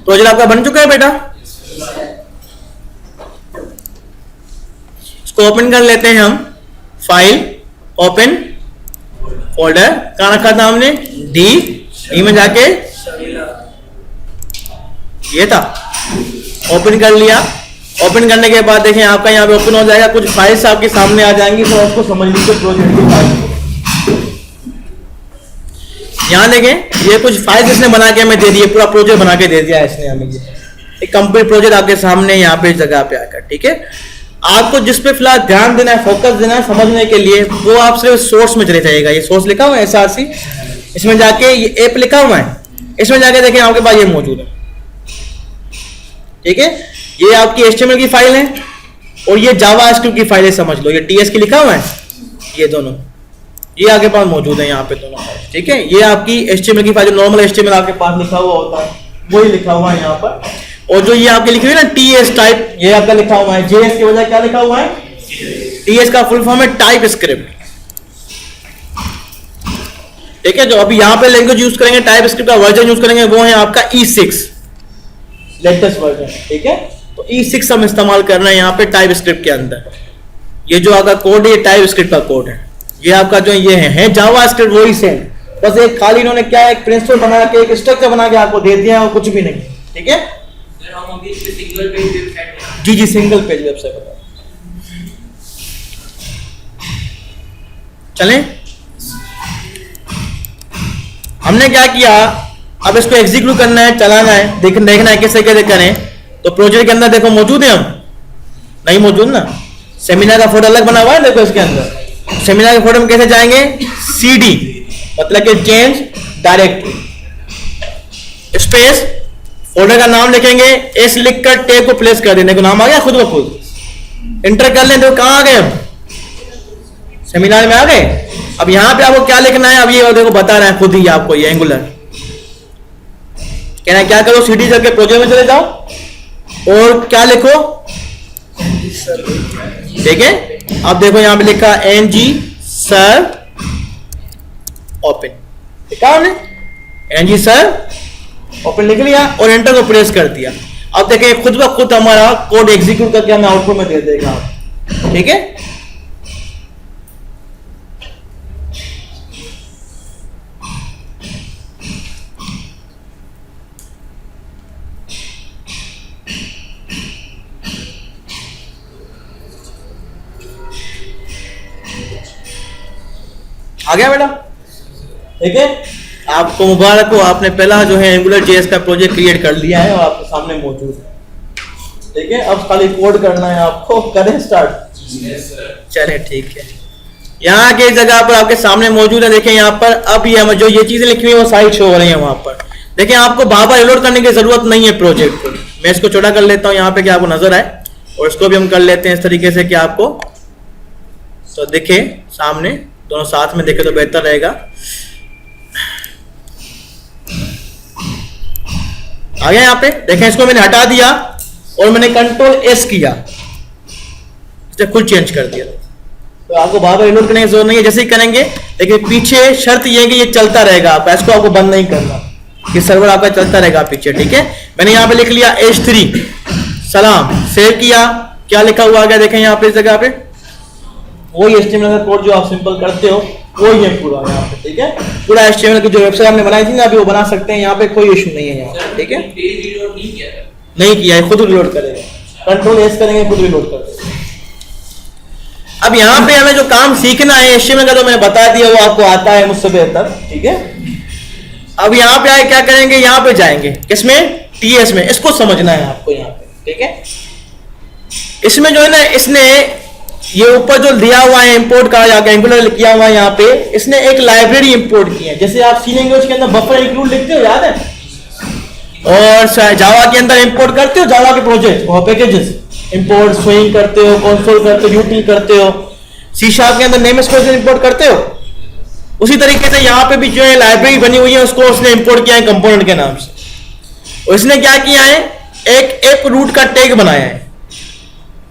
Project आपका बन चुका है बेटा, इसको ओपन कर लेते हैं हम। फाइल, ओपन फोल्डर, कहां रखा था हमने, डी में जाके ये था, ओपन कर लिया। ओपन करने के बाद देखें आपका यहाँ पे ओपन हो जाएगा, कुछ फाइल्स आपके सामने आ जाएंगी, तो उसको समझ लीजिए प्रोजेक्ट की फाइल। यहाँ देखें ये कुछ फाइल्स इसने बना के हमें दे दी है, पूरा प्रोजेक्ट बना के दे दिया है इसने हमें, एक कंप्लीट प्रोजेक्ट आपके सामने यहाँ पे इस जगह पे आकर। ठीक है, आपको जिस पे फिलहाल ध्यान देना है, फोकस देना है समझने के लिए, वो आप सिर्फ सोर्स में चले जाइएगा। ये सोर्स लिखा हुआ है SRC, इसमें जाके ये ऐप लिखा हुआ है, इसमें जाके देखें आपके पास ये मौजूद है। ठीक है, ये आपकी HTML की फाइल है और ये जावास्क्रिप्ट की फाइल है, समझ लो। ये TS की लिखा हुआ है, ये दोनों ये आपके पास मौजूद है यहाँ पे दोनों फाइल। ठीक है, ये आपकी HTML की फाइल, जो नॉर्मल HTML आपके पास लिखा हुआ होता है वही लिखा हुआ है यहाँ पर। और जो ये आपके लिखी हुई है ना TS टाइप, ये आपका लिखा हुआ है, JS की वजह क्या लिखा हुआ है, TS का फुल फॉर्म है टाइप स्क्रिप्ट। ठीक है, जो अभी यहाँ पे लैंग्वेज यूज करेंगे, टाइप स्क्रिप्ट का वर्जन यूज करेंगे, वो है आपका E6 लेटेस्ट वर्जन। ठीक है, तो E6 हम इस्तेमाल कर रहे हैं यहाँ पे टाइप स्क्रिप्ट के अंदर। ये जो आपका कोड है ये टाइप स्क्रिप्ट का कोड है। ये आपका जो ये है जावा स्क्रिप्ट वही सेम, बस एक खाली इन्होंने क्या है, एक प्रिंसिपल बना के, एक स्ट्रक्चर बना के आपको दे दिया है और कुछ भी नहीं। ठीक है, हम अभी इस पे सिंगल पेज वेबसाइट, जी सिंगल पेज वेबसाइट बता चलें। हमने क्या किया, अब इसको एग्जीक्यूट करना है, चलाना है, देखना है कैसे कैसे करें। तो प्रोजेक्ट के अंदर देखो मौजूद है, हम नहीं मौजूद ना, सेमिनार का फोल्डर अलग बना हुआ है, देखो इसके अंदर। सेमिनार के फोल्डर में कैसे जाएंगे, CD मतलब कि चेंज डायरेक्टरी, स्पेस, फोल्डर का नाम लिखेंगे, S लिखकर टैग को प्लेस कर देने को नाम आ गया खुद ब खुद। इंटर कर लें, देखो कहां आ गए, हम सेमिनार में आ गए। अब यहां पे आपको क्या लिखना है, अब ये देखो बता रहे हैं खुद ही आपको, ये एंगुलर कहना है क्या करो, CD करके प्रोजेक्ट में चले जाओ और क्या लिखो, ठीक है। अब देखो यहां पे लिखा NG सर ओपन, लिखा हमने NG सर ओपन लिख लिया और एंटर को प्रेस कर दिया। अब देखें खुद ब खुद हमारा कोड एग्जीक्यूट करके हमें आउटपुट में दे देगा। ठीक है, आ गया बेटा। ठीक है, आपको मुबारक हो, आपने पहला जो है एंगुलर JS का प्रोजेक्ट क्रिएट कर लिया है और आपके सामने मौजूद है। ठीक है, अब खाली कोड करना है आपको, करें स्टार्ट। चलें ठीक है, यहाँ के जगह पर आपके सामने मौजूद है। देखें यहाँ पर अब ये जो ये चीजें लिखी हुई है वो साइड शो हो रही है वहां पर। देखें आपको बार बार रिलोड करने की जरूरत नहीं है प्रोजेक्ट को। मैं इसको छोटा कर लेता हूँ यहाँ पे, क्या आपको नजर आए, और इसको भी हम कर लेते हैं इस तरीके से कि आपको तो दिखे सामने, दोनों साथ में देखे तो बेहतर रहेगा। आ गया यहाँ पे, देखें इसको मैंने हटा दिया और मैंने कंट्रोल S किया, इसे खुद चेंज कर दिया। तो आपको बार बार रिलोड करने की जरूरत नहीं है, जैसे ही करेंगे। लेकिन पीछे शर्त यह है कि ये चलता रहेगा, आप इसको आपको बंद नहीं करना, कि सर्वर आपका चलता रहेगा पीछे। ठीक है, मैंने यहाँ पे लिख लिया H3 सलाम, सेव किया, क्या लिखा हुआ आ गया देखें यहाँ पे इस जगह पे, वही HTML का कोड जो आप सिंपल करते हो वही है पूरा यहाँ पे। ठीक है, पूरा HTML की जो वेबसाइट हमने बनाई थी ना अभी, वो बना सकते हैं, यहाँ पे कोई इशू नहीं है यहाँ। ठीक है, पेज रिलोड नहीं किया है, खुद रिलोड करेगा, कंट्रोल S करेंगे खुद रिलोड कर देगा। अब यहाँ पे हमें जो काम सीखना है HTML का, तो मैंने बता दिया, वो आपको आता है मुझसे बेहतर। ठीक है, अब यहाँ पे आए क्या करेंगे, यहाँ पे जाएंगे, किसमें, TS में, इसको समझना है आपको यहाँ पे। ठीक है, इसमें जो है ना, इसने ये ऊपर जो दिया हुआ है इंपोर्ट का या एंगुलर किया हुआ है यहाँ पे, इसने एक लाइब्रेरी इंपोर्ट की है। जैसे आप सी लैंग्वेज के अंदर बफर इंक्लूड लिखते हो, याद है, और जावा के अंदर इंपोर्ट करते हो, जावा के प्रोजेक्ट और पैकेजेस इंपोर्ट स्विंग करते हो, कंसोल करते हो, यूटिल करते हो, C# के अंदर नेम स्पेस इंपोर्ट करते हो। उसी तरीके से यहाँ पे भी जो है लाइब्रेरी बनी हुई है, उसको उसने इंपोर्ट किया है कंपोनेंट के नाम से। और इसने क्या किया है, एक ऐप रूट का टैग बनाया है।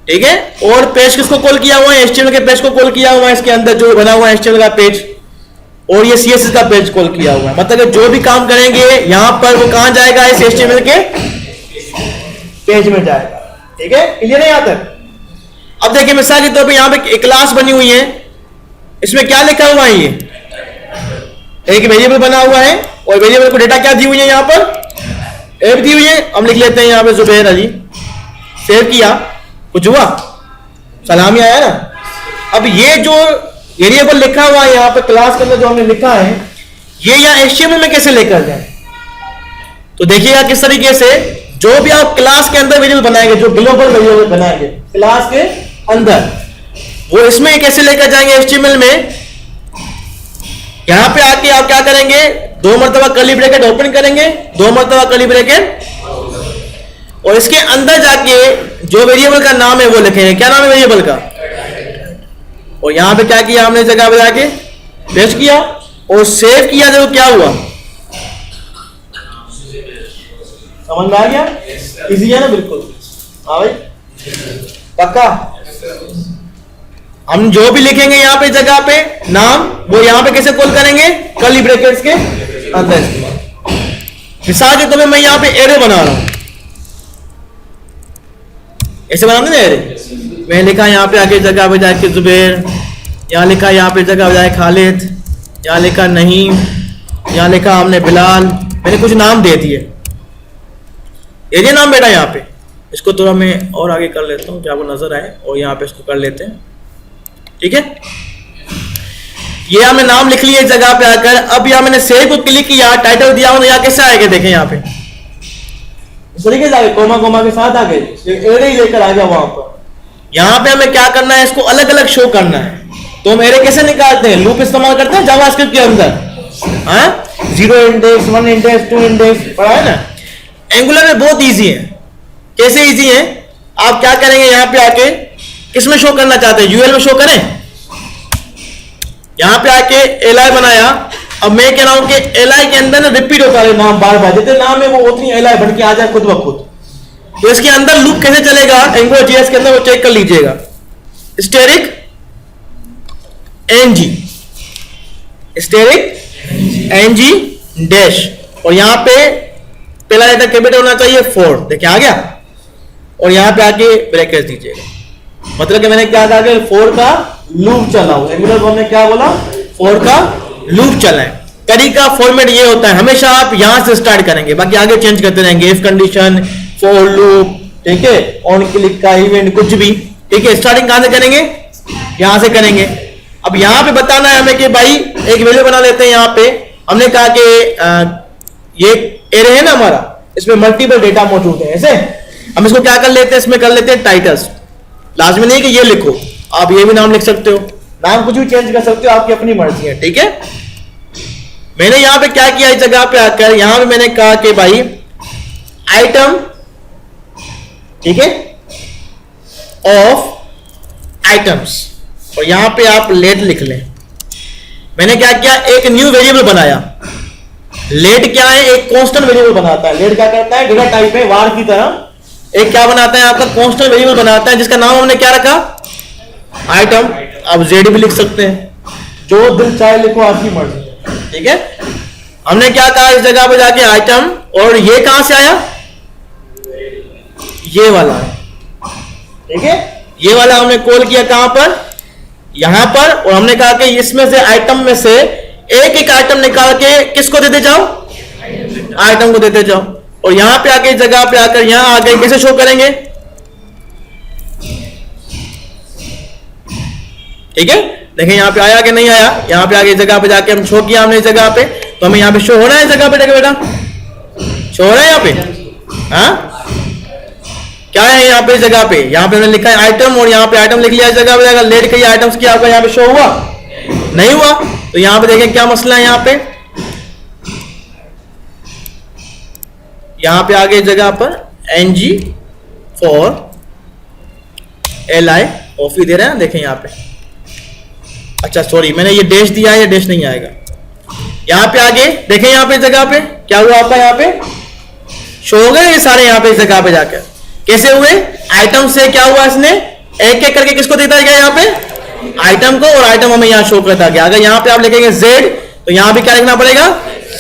ठीक है, और पेज किसको कॉल किया हुआ है, HTML के पेज को कॉल किया हुआ है, इसके अंदर जो बना हुआ है HTML का पेज, और ये CSS का पेज कॉल किया हुआ है। मतलब जो भी काम करेंगे यहाँ पर वो कहां जाएगा, इस HTML के पेज में जाएगा। ठीक है, क्लियर है यहां तक? अब देखिए मिसाल के तौर पे यहां पे एक क्लास बनी हुई है, इसमें क्या लिखा हुआ है? ये एक वेरिएबल बना हुआ है और वेरिएबल को डेटा क्या दी हुई है? यहां पर एफ दी हुई है। हम लिख लेते हैं यहां पे जुबैर अली, सेव किया, कुछ हुआ? सलामी आया ना। अब ये जो वेरिएबल लिखा हुआ है यहां पे क्लास के अंदर जो हमने लिखा है, ये यहां एचटीएमएल में कैसे लेकर जाए? तो देखिएगा किस तरीके से जो भी आप क्लास के अंदर वेरिएबल बनाएंगे, जो ग्लोबल वेरिएबल बनाएंगे क्लास के अंदर, वो इसमें कैसे लेकर जाएंगे एचटीएमएल में। यहां पे आके आप क्या करेंगे? 2 मरतबा कर्ली ब्रैकेट ओपन करेंगे, 2 मरतबा कर्ली ब्रैकेट, और इसके अंदर जाके जो वेरिएबल का नाम है वो लिखेंगे। क्या नाम है वेरिएबल का? और यहां पे क्या किया हमने? जगह पे जाके पेस्ट किया और सेव किया। देखो क्या हुआ, समझ में आ गया? इजी है ना? बिल्कुल। हाँ भाई, पक्का? हम जो भी लिखेंगे यहां पे जगह पे नाम, वो यहां पे कैसे कॉल करेंगे? कर्ली ब्रैकेट्स के अंदर। मिसाल के तौर पे मैं यहां पे एरे बना रहा हूं, ऐसे बनाते ना एरे। मैं लिखा यहां पे आगे जगह पे जाके जुबैर, यहां लिखा यहां पे जगह पे जाके खालिद, यहां लिखा नहीम, यहां लिखा हमने बिलाल, मैंने कुछ नाम दे दिए। ये नाम बेटा यहाँ पे, इसको थोड़ा मैं और आगे कर लेता हूँ, क्या वो नजर आए, और यहाँ पे इसको कर लेते हैं। ठीक है, ये हमने नाम लिख लिया इस जगह पे आकर। अब यहाँ मैंने सेव को क्लिक किया, टाइटल दिया हूं, यहाँ कैसे आएगा? देखें यहाँ पे इस तरीके से आगे, कोमा कोमा के साथ आगे एरे ही लेकर आ गया वहां पर। यहाँ पे हमें क्या करना है? इसको अलग अलग शो करना है। तो हम एरे कैसे निकालते हैं? लूप इस्तेमाल करते हैं जावास्क्रिप्ट के अंदर। हाँ, 0 इंडेक्स, 1 इंडेक्स, 2 इंडेक्स पढ़ा है ना। एंगुलर में बहुत इजी है। कैसे इजी है? आप क्या करेंगे? यहाँ पे आके किसमें शो करना चाहते हैं? यूएल में शो करें। यहाँ पे आके एलआई बनाया। अब मैं कह रहा हूं कि एलआई के अंदर ना रिपीट होता है नाम, बार बार जितने नाम है वो उतनी एलआई बन के आ जाए खुद ब खुद। तो इसके अंदर लूप कैसे चलेगा एंगुलर जेएस के अंदर, वो चेक कर लीजिएगा। Asterisk ng, asterisk ng dash, और यहां पे पहला लेटर कैपिटल होना चाहिए 4। देखिए आ गया। और यहां पे आके ब्रैकेट दीजिएगा। मतलब कि मैंने क्या कहा कि 4 का लूप चलाओ। एंगुलर को हमने क्या बोला? 4 का लूप चलाएं। तरीका फॉर्मेट ये होता है, हमेशा आप यहां से स्टार्ट करेंगे, बाकी आगे चेंज करते रहेंगे। इफ कंडीशन, फॉर लूप, ठीक है, ऑन क्लिक का इवेंट, कुछ भी। ठीक है, स्टार्टिंग कहां से करेंगे? यहां से करेंगे। अब यहां पे बताना है हमें कि भाई एक वैल्यू बना लेते हैं। यहां पे हमने कहा कि ये एरे है ना हमारा, इसमें मल्टीपल डेटा मौजूद है। ऐसे हम इसको क्या कर लेते हैं? इसमें कर लेते हैं टाइटल्स। लाजमी नहीं कि ये लिखो, आप ये भी नाम लिख सकते हो, नाम कुछ भी चेंज कर सकते हो, आपकी अपनी मर्जी है। ठीक है, मैंने यहां पे क्या किया? इस जगह पे आकर यहां पे मैंने कहा कि भाई आइटम, ठीक है, ऑफ आइटम्स, और यहां पे आप लेट लिख लें। मैंने क्या किया? एक न्यू वेरिएबल बनाया। लेट क्या है? एक कांस्टेंट वेरिएबल बनाता है। लेट क्या करता है? डेटा टाइप है वार की तरह, एक क्या बनाता है? आपका कांस्टेंट वेरिएबल बनाता है, जिसका नाम हमने क्या रखा? आइटम। अब जेड भी लिख सकते हैं, जो दिल चाहे लिखो, आपकी मर्जी है। ठीक है, हमने क्या कहा इस जगह पे जाके? आइटम। और ये कहां से आया? ये वाला है। ठीक है, ये वाला हमने कॉल किया कहां पर? यहां पर। और हमने कहा कि इसमें से आइटम में से एक एक आइटम निकाल के किसको देते जाओ? आइटम को देते जाओ। और यहां पे आके जगह पे आकर यहां आके कैसे शो करेंगे? ठीक है, देखें यहां पे आया कि नहीं आया? यहां पे आगे जगह पे जाके हम शो किया हमने जगह पे, तो हमें यहां पे शो हो रहा है जगह पे। देखो बेटा, शो हो रहा है यहां पे। हाँ, क्या है यहां पे जगह पे? यहां पे हमने लिखा है आइटम, और यहां पे आइटम लिख लिया। जगह पे जाकर लेट के आइटम्स की आपका यहां पे शो हुआ नहीं हुआ? तो यहां पे देखें क्या मसला है। यहां पे आगे जगह पर NG for L I off ही दे रहे हैं। देखें यहां पे, अच्छा सॉरी, मैंने ये डैश दिया है, ये डैश नहीं आएगा। यहां पे आगे देखें, यहां पे जगह पे क्या हुआ आपका? यहां पे शो हो गए ये सारे। यहां पे इस जगह पे जाकर कैसे हुए? आइटम से क्या हुआ? इसने एक एक करके किसको देता गया? यहां पे आइटम को, और आइटम हमें यहां शो करता गया। अगर यहां पे आप लिखेंगे जेड, तो यहां भी क्या लिखना पड़ेगा?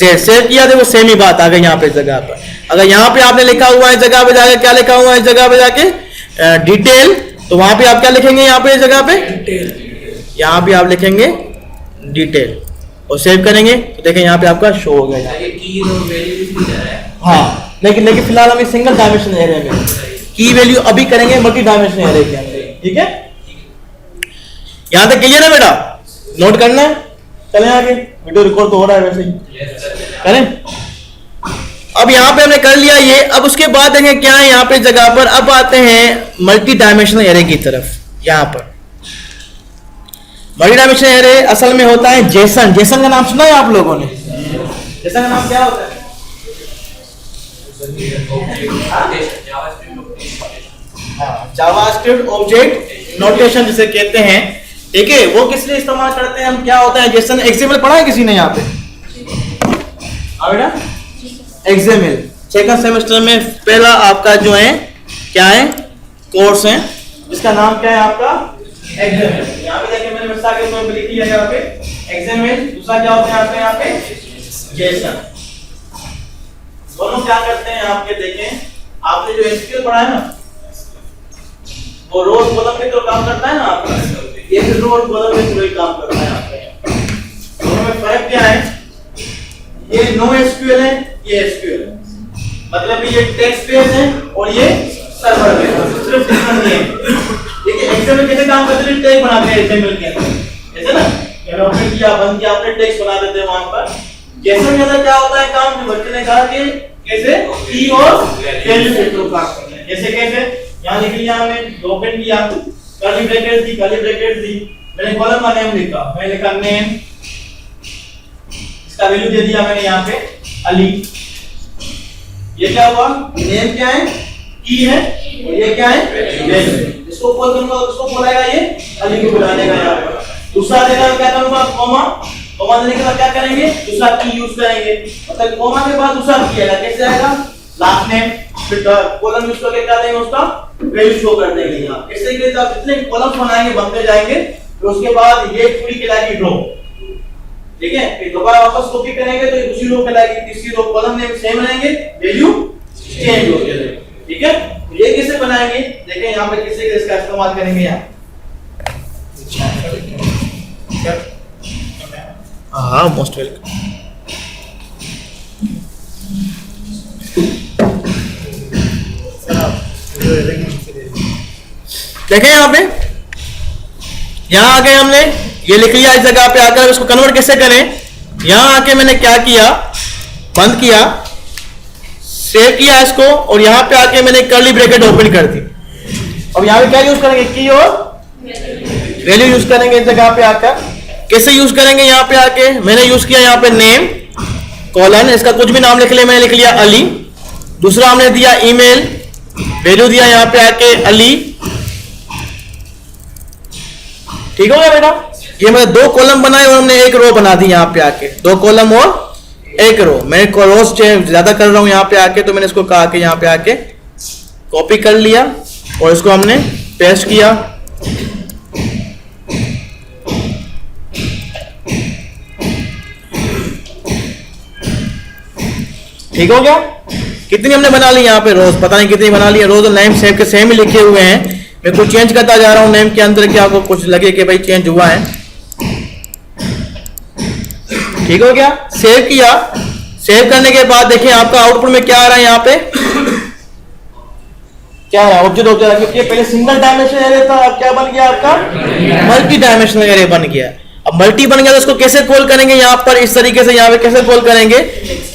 जेड। सेव किया, देखो सेम ही बात आ गई यहां पे इस जगह पर। अगर यहाँ पे आपने लिखा हुआ है जगह पे जाके, क्या लिखा हुआ है इस जगह पे जाके, डिटेल, तो वहां पे आप क्या लिखेंगे, यहाँ पे इस जगह पे यहाँ पे आप लिखेंगे डिटेल और सेव करेंगे तो देखें यहाँ पे आपका शो हो गया। ये कीज और वैल्यूज भी दे रहा है। हाँ, लेकिन फिलहाल हम सिंगल डायमेंशन एरे में की वैल्यू अभी करेंगे मल्टी डायमेंशन एरे के अंदर, ठीक है। यहां तक क्लियर है बेटा, नोट करना है। चलें आगे, वीडियो रिकॉर्ड तो हो रहा है वैसे ही, करें। अब यहाँ पे हमने कर लिया ये। अब उसके बाद देखें क्या है यहाँ पे जगह पर, अब आते हैं मल्टी डायमेंशनल एरे की तरफ। यहाँ पर मल्टी डायमेंशनल एरे असल में होता है जेसन। जेसन का नाम सुना है आप लोगों ने? जेसन का नाम क्या होता है? जावास्क्रिप्ट ऑब्जेक्ट नोटेशन जिसे कहते हैं, ठीक है। वो किस लिए इस्तेमाल करते हैं हम, क्या होता है जेसन? एक्सएमएल पढ़ा है किसी ने यहाँ पे? बेटा एक्सएमएल सेकंड सेमेस्टर में पहला आपका जो है क्या है कोर्स है, जिसका नाम क्या है आपका एक्सएमएल। यहाँ पे देखिए मैंने मिसाल के तौर पे लिख दिया यहाँ पे एक्सएमएल। दूसरा क्या होता है यहाँ पे जेसन। दोनों क्या करते हैं आपके देखें, आपने जो एसक्यूएल पढ़ा है ना, वो रोज कॉलम के थ्रू काम करता है ना आपका, ये भी रोज कॉलम के थ्रू ही काम करता है आपका। दोनों में फर्क क्या है? ये नो एसक्यूएल है, ये एसक्यूएल है, मतलब ये टेक्स्ट बेस है और ये सर्वर बेस है, सिर्फ डिफरेंस ये है। ठीक है, एक्सएमएल कैसे काम करते हैं? टैग बनाते हैं एक्सएमएल के अंदर, ऐसे ना, मैंने ओपन किया बंद किया, अपने टेक्स्ट बना देते हैं वहां पर। जेसन के अंदर क्या होता है काम, जो बच्चे ने कहा कि कैसे की और वैल्यू के थ्रू काम करते हैं। जैसे कैसे यहां लिख लिया हमने, ओपन किया, कर्ली ब्रैकेट दी, कर्ली ब्रैकेट दी, मैंने कॉलम का नेम लिखा, मैंने लिखा नेम, इसका वैल्यू दे दिया मैंने यहाँ पे अली। ये क्या हुआ, नेम क्या है, की है, और ये क्या है वैल्यू। इसको कॉल करूंगा, इसको बुलाएगा ये अली को बुलाने का यहाँ पर। दूसरा देना क्या करूंगा, कॉमा, कॉमा देने के बाद क्या करेंगे, दूसरा की यूज करेंगे, मतलब कॉमा के बाद दूसरा की आएगा, कैसे आएगा, लास्ट नेम, फिर कॉलम यूज करके क्या देंगे, उसका वैल्यू शो कर देंगे यहाँ। इस तरीके से आप जितने कॉलम्स बनाएंगे बनते जाएंगे, फिर उसके बाद ये पूरी कहलाएगी रो, ठीक है। फिर दोबारा वापस कॉपी करेंगे तो ये दूसरी रो कहलाएगी, तीसरी रो, कॉलम नेम सेम रहेंगे, वैल्यू चेंज हो जाएगी, ठीक है। ये कैसे बनाएंगे देखें यहाँ पे, किससे इसका इस्तेमाल करेंगे यहाँ, हाँ मोस्ट वेलकम। देखें यहाँ पे, यहाँ आके हमने ये लिख लिया, इस जगह पे आकर इसको कन्वर्ट कैसे करें। यहाँ आके मैंने क्या किया, बंद किया, सेव किया इसको, और यहाँ पे आके मैंने कर्ली ब्रैकेट ओपन कर दी। अब यहाँ पे क्या यूज करेंगे, की और वैल्यू यूज करेंगे इस जगह पे आकर। कैसे यूज करेंगे, यहाँ पे आके मैंने यूज किया यहाँ पे नेम कॉलन, इसका कुछ भी नाम लिख लिया, मैंने लिख लिया अली। दूसरा हमने दिया ईमेल, वैल्यू दिया यहाँ पे आके अली, ठीक हो गया बेटा। ये मैंने दो कॉलम बनाए और हमने एक रो बना दी यहाँ पे आके, दो कॉलम और एक रो। मैं रोज ज्यादा कर रहा हूँ यहाँ पे आके, तो मैंने इसको कहा कि यहाँ पे आके कॉपी कर लिया और इसको हमने पेस्ट किया। ठीक हो गया। कितनी हमने बना ली यहाँ पे रोज, पता नहीं कितनी बना ली है रोज। नेम सेव के सेम ही लिखे हुए हैं, मैं कुछ चेंज करता जा रहा हूँ नेम के अंदर, क्या आपको कुछ लगे कि भाई चेंज हुआ है। ठीक हो गया, सेव किया। सेव करने के बाद देखिए आपका आउटपुट में क्या आ रहा है, यहाँ पे क्या आ रहा है, ऑब्जेक्ट होता है, क्योंकि पहले सिंगल डायमेंशनल एरे था, अब क्या बन गया आपका मल्टी डायमेंशनल एरे बन गया। अब मल्टी बन गया तो इसको कैसे कॉल करेंगे, यहाँ पर इस तरीके से, यहाँ पे कैसे कॉल करेंगे,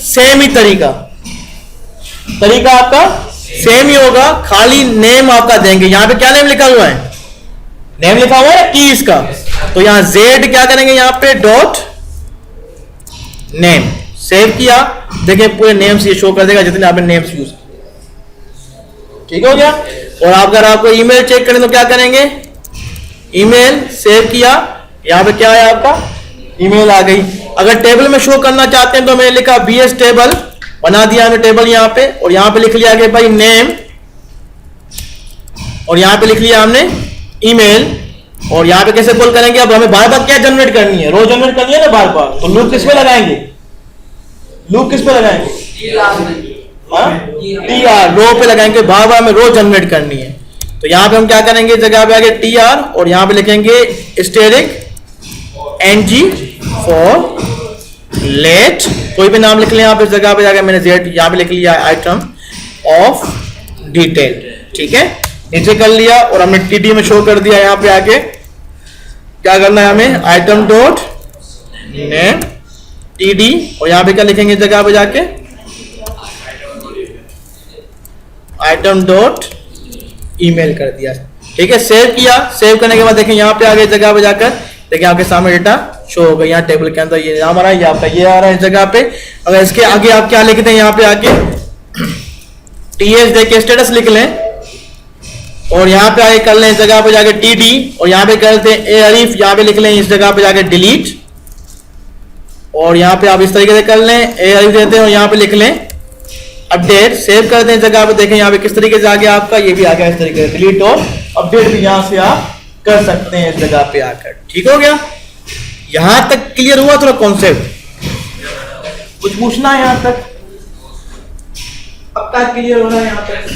सेम ही तरीका आपका सेम ही होगा, खाली नेम आपका देंगे। यहाँ पे क्या नेम लिखा हुआ है, नेम लिखा हुआ है की इसका, तो यहाँ z क्या करेंगे, यहाँ पे डॉट नेम। सेव किया, देखिए पूरे नेम्स ये शो कर देगा जितने आपने नेम्स यूज। ठीक हो गया। और अगर आपको ईमेल चेक करें तो क्या करेंगे, ईमेल सेव किया, यहाँ पे क्या है आपका ईमेल आ गई। अगर टेबल में शो करना चाहते हैं तो मैंने लिखा बीएस टेबल, बना दिया हमने टेबल यहाँ पे, और यहाँ पे लिख लिया कि भाई नेम, और यहाँ पे लिख लिया हमने ईमेल। और यहाँ पे कैसे कॉल करेंगे, अब हमें बार बार क्या जनरेट करनी है, रो जनरेट करनी है ना बार बार, तो लूप किस पे लगाएंगे, लूप किस पे लगाएंगे, टी आर, रो पे लगाएंगे, बार बार हमें रो जनरेट करनी है। तो यहाँ पे हम क्या करेंगे, जगह पे आगे टी आर और यहाँ पे लिखेंगे स्टेरिक एनजी फॉर लेट, कोई भी नाम लिख लें आप इस जगह पे जाके, मैंने जेड यहाँ पे लिख लिया आइटम ऑफ डिटेल, ठीक है, नीचे कर लिया और हमने टीडी में शो कर दिया। यहाँ पे आके क्या करना है हमें, आइटम डॉट नेम टीडी और यहाँ पे क्या लिखेंगे जगह पे जाके, आइटम डॉट ईमेल कर दिया, ठीक है, सेव किया। सेव करने के बाद देखें यहाँ पे आगे जगह पे जाकर देखिए आपके सामने डेटा शो हो गया, यहाँ टेबल के अंदर ये नाम आ रहा है, ये आपका ये आ रहा है इस जगह पे। अगर इसके आगे आप क्या लिखते हैं, यहाँ पे आके टीएस देके स्टेटस लिख लें और यहाँ पे आगे कर लें इस जगह पे जाके टीडी और यहाँ पे करते हैं ए अरीफ, यहाँ पे लिख लें इस जगह पे जाके डिलीट और यहाँ पे आप इस तरीके से कर लें, ए अरीफ देते हैं और यहाँ पे लिख लें अपडेट, सेव कर दें जगह पे। देखें यहाँ पे किस तरीके से आ गया आपका, ये भी आ गया इस तरीके से, डिलीट और अपडेट भी यहाँ से आप कर सकते हैं इस जगह पे आकर, ठीक हो गया। यहां तक क्लियर हुआ थोड़ा कॉन्सेप्ट, कुछ पूछना है यहाँ तक, पक्का क्लियर हो रहा है यहाँ तक,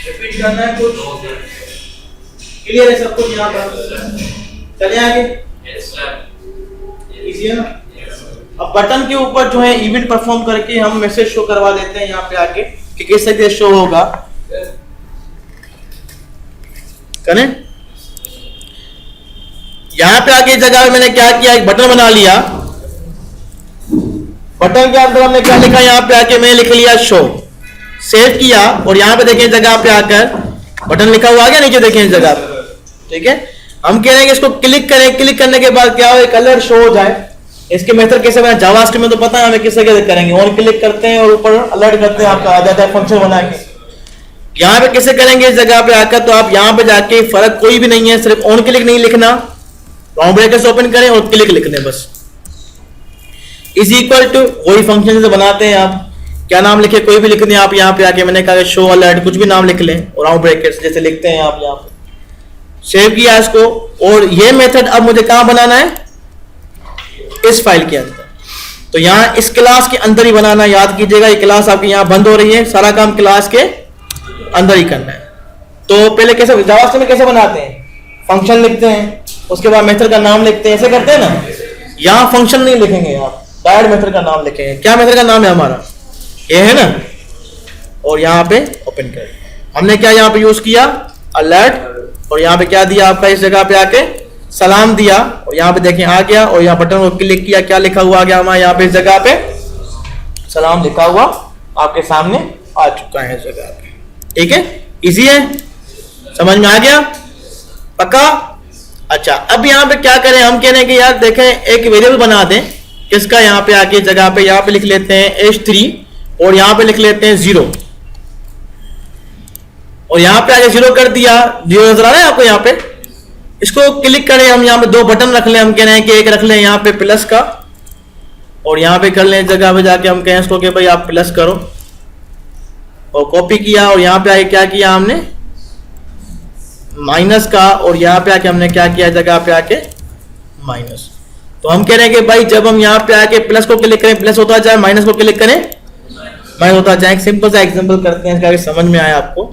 रिपीट करना है कुछ, क्लियर है सब कुछ यहाँ पर, चले आगे, इजी है ना। अब बटन के ऊपर जो है इवेंट परफॉर्म करके हम मैसेज शो करवा देते हैं यहाँ पे आके कि किस तरीके से शो होगा, करें। यहां पे आके जगह मैंने क्या किया, एक बटन बना लिया, बटन के अंदर हमने क्या लिखा, यहाँ पे आके मैंने लिख लिया शो, सेव किया और यहाँ पे देखें जगह पे आकर बटन लिखा हुआ आ गया नीचे, देखें इस जगह पे, ठीक है। हम कह रहे हैं इसको क्लिक करें, क्लिक करने के बाद क्या हो, कलर शो हो जाए। इसके मेथड कैसे बना, जावास्क्रिप्ट में तो पता है हमें किस तरीके से करेंगे, ऑन क्लिक करते हैं और ऊपर अलर्ट करते हैं, आपका आ जाता है फंक्शन बना के। यहाँ पे कैसे करेंगे इस जगह पे आकर, तो आप यहाँ पे जाके फर्क कोई भी नहीं है, सिर्फ ऑन क्लिक नहीं लिखना, राउंड ब्रैकेट्स ओपन करें और क्लिक लिख लें बस, इज इक्वल टू वही फंक्शन से बनाते हैं आप, क्या नाम लिखे कोई भी लिख दें आप यहाँ पे आके, मैंने कहा शो अलर्ट कुछ भी नाम लिख लें और राउंड ब्रैकेट्स जैसे लिखते हैं आप यहाँ पे, सेव किया इसको। और ये मेथड अब मुझे कहां बनाना है, इस फाइल के अंदर, तो यहाँ इस क्लास के अंदर ही बनाना, याद कीजिएगा ये क्लास आपकी यहाँ बंद हो रही है, सारा काम क्लास के अंदर ही करना है। तो पहले कैसे जावास्क्रिप्ट में कैसे बनाते हैं, फंक्शन लिखते हैं, उसके बाद मेथड का नाम लिखते हैं, ऐसे करते हैं ना। यहाँ फंक्शन नहीं लिखेंगे आप, डायरेक्ट मेथड का नाम लिखेंगे। क्या मेथड का नाम है हमारा, ये है ना, और यहाँ पे ओपन कर, हमने क्या यहाँ पे यूज किया अलर्ट और यहाँ पे क्या दिया आपका, इस जगह पे आके सलाम दिया और यहाँ पे देखें आ गया और यहाँ बटन को क्लिक किया, क्या लिखा हुआ आ गया हमारा, यहाँ पे इस जगह पे सलाम लिखा हुआ आपके सामने आ चुका है इस जगह पे, ठीक है, इजी है, समझ में आ गया, पक्का। अच्छा अब यहाँ पे क्या करें, हम कह रहे हैं कि यार देखें एक वेरिएबल बना दें, किसका, यहाँ पे आके जगह पे यहाँ पे लिख लेते हैं h3 और यहाँ पे लिख लेते हैं 0 और यहाँ पे आगे 0 कर दिया, 0 नजर आ रहा है आपको यहाँ पे, इसको क्लिक करें, हम यहाँ पे दो बटन रख लें, हम कह रहे हैं कि एक रख लें यहाँ पे प्लस का और यहाँ पे कर लें जगह पे जाके हम कहें इसको कि भाई आप प्लस करो और कॉपी किया और यहाँ पे आके क्या किया हमने माइनस का और यहाँ पे आके हमने क्या किया जगह पे आके माइनस। तो हम कह रहे हैं कि भाई जब हम यहाँ पे आके प्लस को क्लिक करें प्लस होता जाए, माइनस को क्लिक करें माइनस होता जाए। एक सिंपल सा एग्जांपल करते हैं इसका, समझ में आया आपको।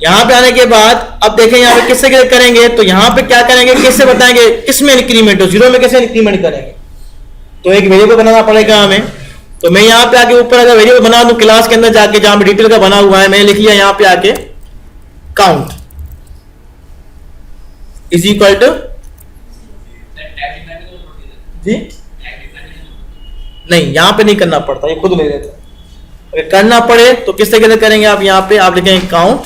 यहाँ पे आने के बाद अब देखें यहाँ पे किससे क्लिक करेंगे, तो यहाँ पे क्या करेंगे, किससे बताएंगे किसमें इंक्रीमेंट हो, 0 में कैसे इंक्रीमेंट करेंगे, तो एक वेरिएबल बनाना पड़ेगा हमें। तो मैं यहाँ पे आके ऊपर अगर वेरिएबल बना दूं क्लास के अंदर जाके जहां पे डिटेल का बना हुआ है, मैंने लिख लिया यहाँ पे आके काउंट इज इक्वल टू, जी नहीं यहाँ पे नहीं करना पड़ता, ये खुद ले लेते हैं। अगर करना पड़े तो किस तरीके से करेंगे, आप यहाँ पे आप लिखेंगे काउंट,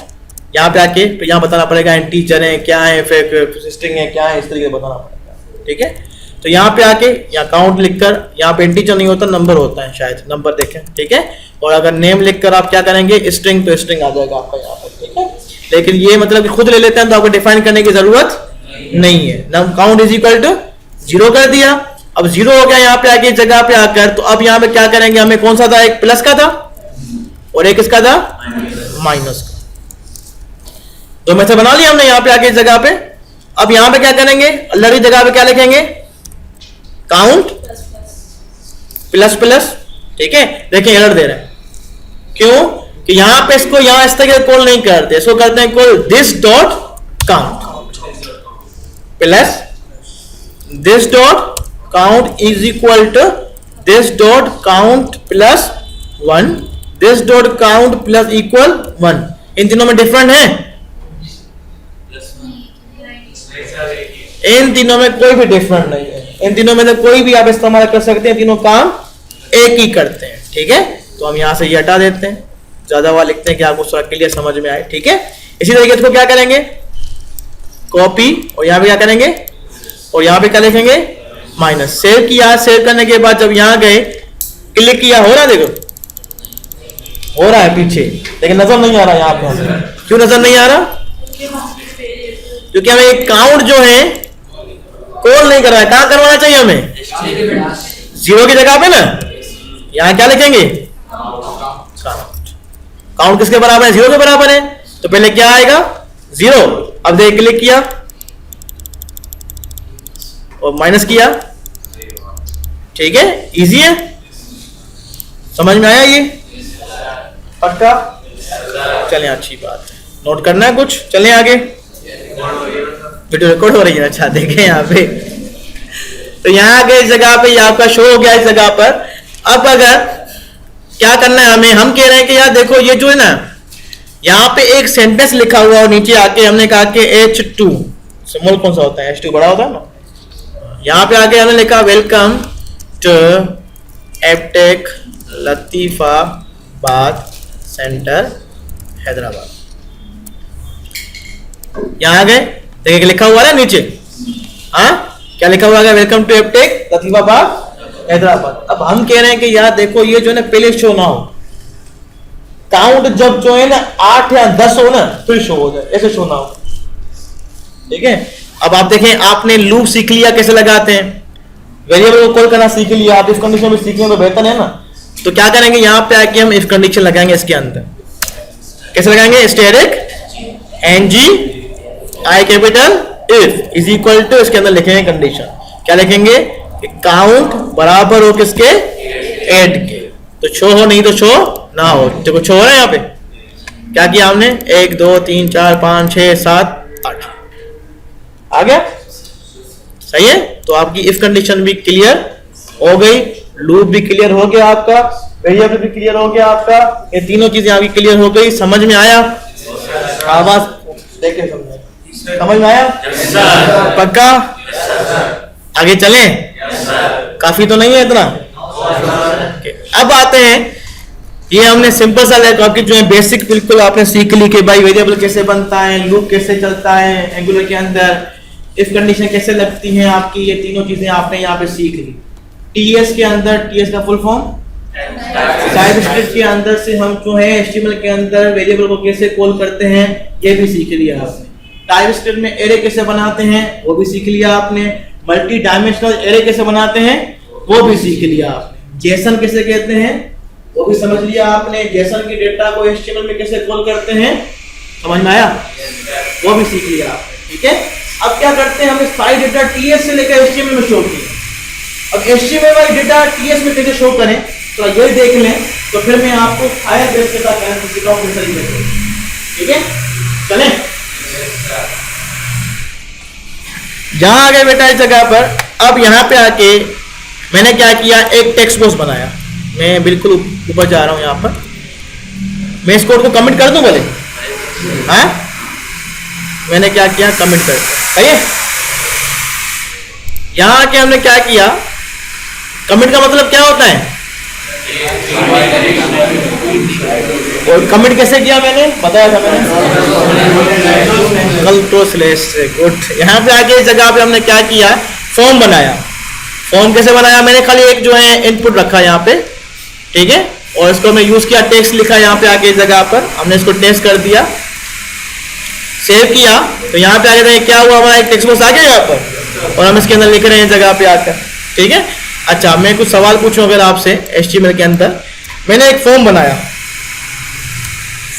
यहाँ पे आके तो यहाँ बताना पड़ेगा इंटीजर है क्या है, फिर स्ट्रिंग है क्या है, इस तरीके से बताना पड़ेगा, ठीक है। तो यहाँ पे आके यहाँ काउंट लिखकर, यहाँ पे इंटीजर नहीं होता नंबर होता है, शायद नंबर देखें, ठीक है। और अगर नेम लिखकर आप क्या करेंगे स्ट्रिंग, तो स्ट्रिंग आ जाएगा आपका यहाँ पर, ठीक है। लेकिन ये मतलब कि खुद ले लेते हैं तो आपको डिफाइन करने की जरूरत नहीं है। काउंट इज इक्वल टू 0 कर दिया, अब 0 हो गया यहाँ पे आके जगह पे आकर, तो अब यहाँ पे क्या करेंगे, हमें कौन सा था, एक प्लस का था और एक इसका था माइनस का। तो मेथड बना लिया हमने यहाँ पे आके जगह पे। अब यहाँ पे क्या करेंगे, अलग जगह पे क्या लिखेंगे काउंट प्लस प्लस, ठीक है। देखिए एरर दे रहे हैं, क्यों कि यहां पे इसको यहां इस तरह कॉल नहीं करते, इसको करते हैं call this dot count plus this dot count is equal to this dot count plus 1, this dot count plus equal 1। इन तीनों में डिफरेंट है? इन तीनों में कोई भी डिफरेंट नहीं है, इन तीनों में से कोई भी आप इस्तेमाल कर सकते हैं, तीनों काम एक ही करते हैं। ठीक है, तो हम यहां से ये हटा देते हैं, ज्यादा वाला लिखते हैं कि आपको थोड़ा क्लियर समझ में आए। ठीक है, इसी तरीके से क्या करेंगे, कॉपी, और यहां पे क्या करेंगे, और यहां पे क्या लिखेंगे, माइनस। सेव किया, सेव करने के बाद जब यहां गए क्लिक किया, हो रहा है, देखो हो रहा है पीछे, लेकिन नजर नहीं आ रहा यहाँ पे हमें। क्यों नजर नहीं आ रहा? क्योंकि हमें एक काउंट जो है कॉल नहीं कर रहा है। कहां करवाना चाहिए हमें? 0 की जगह पे ना, यहां क्या लिखेंगे, काउंट किसके बराबर है? 0 के बराबर है, तो पहले क्या आएगा, 0। अब देख क्लिक किया और माइनस किया। ठीक है, इजी है, समझ में आया ये? पक्का? चलें, अच्छी बात है, नोट करना है कुछ, चलें आगे। वीडियो रिकॉर्ड हो रही है, अच्छा देखें यहाँ पे। तो यहाँ के जगह पे आपका शो हो गया इस जगह पर। अब अगर क्या करना है हमें, हम कह रहे हैं कि यार देखो ये जो है ना, यहाँ पे एक सेंटेंस लिखा हुआ और नीचे आके हमने कहा कि H2 स्मॉल कौन सा होता है, H2 बड़ा होता है ना। यहाँ पे आके हमने लिखा welcome to Aptech Latifabad centre Hyderabad. यहाँ आ गए, देखिए लिखा हुआ है नीचे, हाँ क्या लिखा हुआ है, वेलकम टू एपटेक लतीफाबाद हैदराबाद। अब हम कह रहे हैं कि यार देखो ये जो है ना पहले शो ना हो, काउंट जब जो है ना 8 या 10 हो ना फिर शो हो जाए, ऐसे शो ना हो। ठीक है, अब आप देखें, आपने लूप सीख लिया कैसे लगाते हैं, वेरिएबल को कॉल करना सीख लिया, आप इफ कंडीशन में सीखने में बेहतर है ना। तो क्या करेंगे, यहाँ पे आके हम इफ कंडीशन लगाएंगे इसके अंदर। कैसे लगाएंगे, static ng I capital if is equal to, इसके अंदर लिखेंगे कंडीशन, क्या लिखेंगे, काउंट बराबर हो किसके, 8 के। तो शो हो, नहीं तो शो ना हो। देखो शो हो रहा है यहाँ पे, क्या किया हमने, 1 2 3 4 5 6 7 8 आ गया, सही है। तो आपकी इफ कंडीशन भी क्लियर हो गई, लूप भी क्लियर हो गया आपका, वेरिएबल भी क्लियर हो गया आपका, ये तीनों चीजें आपकी क्लियर हो गई। समझ में आया? आवाज देखे समझ में आया? पक्का? आगे चलें? काफी तो नहीं है इतना? अब आते हैं, ये हमने सिंपल सा आपकी जो है बेसिक बिल्कुल आपने सीख ली कि भाई वेरिएबल कैसे बनता है, लूप कैसे चलता है एंगुलर के अंदर, इफ कंडीशन कैसे लगती है आपकी, ये तीनों चीजें आपने यहाँ पे सीख ली। टीएस के अंदर, टीएस का फुल फॉर्म टाइपस्क्रिप्ट के अंदर से हम जो है एचटीएमएल के अंदर वेरिएबल को कैसे कॉल करते हैं ये भी सीख लिया आपने। टाइपस्क्रिप्ट में एरे कैसे बनाते हैं वो भी सीख लिया आपने। मल्टी डायमेंशनल एरे कैसे बनाते हैं वो भी सीख लिया आपने। जेसन कैसे कहते हैं वो भी समझ लिया आपने। जेसन की डेटा को एचटीएमएल में कैसे कॉल करते हैं समझ में आया, वो भी सीख लिया आपने। ठीक है, अब क्या करते हैं, हमने सारी डेटा टीएस से लेकर एचटीएमएल में शो की। अब एचटीएमएल वाली डेटा टीएस में कैसे शो करें तो ये देख लें, तो फिर मैं आपको फायर बेस के साथ कैसे सिखाऊं किस तरीके से। ठीक है, चलें जहां आ गए बेटा इस जगह पर। अब यहाँ पे आके मैंने क्या किया, एक टेक्स्ट बॉक्स बनाया। मैं बिल्कुल ऊपर जा रहा हूँ यहाँ पर, मैं इस कोड को कमेंट कर दूं बोले, हाँ मैंने क्या किया, कमेंट कर दिया। यहाँ आके हमने क्या किया, कमेंट का मतलब क्या होता है, और कमेंट कैसे किया मैंने बताया था मैंने, गुड। यहाँ पे आके इस जगह पे हमने क्या किया, फॉर्म बनाया। फॉर्म कैसे बनाया, मैंने खाली एक जो है इनपुट रखा यहाँ पे, ठीक है, और इसको मैं यूज किया, टेक्स्ट लिखा यहाँ पे आके इस जगह पर, हमने इसको टेक्स्ट कर दिया, सेव किया। तो यहाँ पे आगे क्या हुआ, हमारा एक टेक्स्ट बॉक्स आ गया यहाँ पर, और हम इसके अंदर लिख रहे हैं जगह पे आकर। ठीक है, अच्छा मैं कुछ सवाल पूछूं अगर आपसे, एचटीएमएल के अंदर मैंने एक फॉर्म बनाया,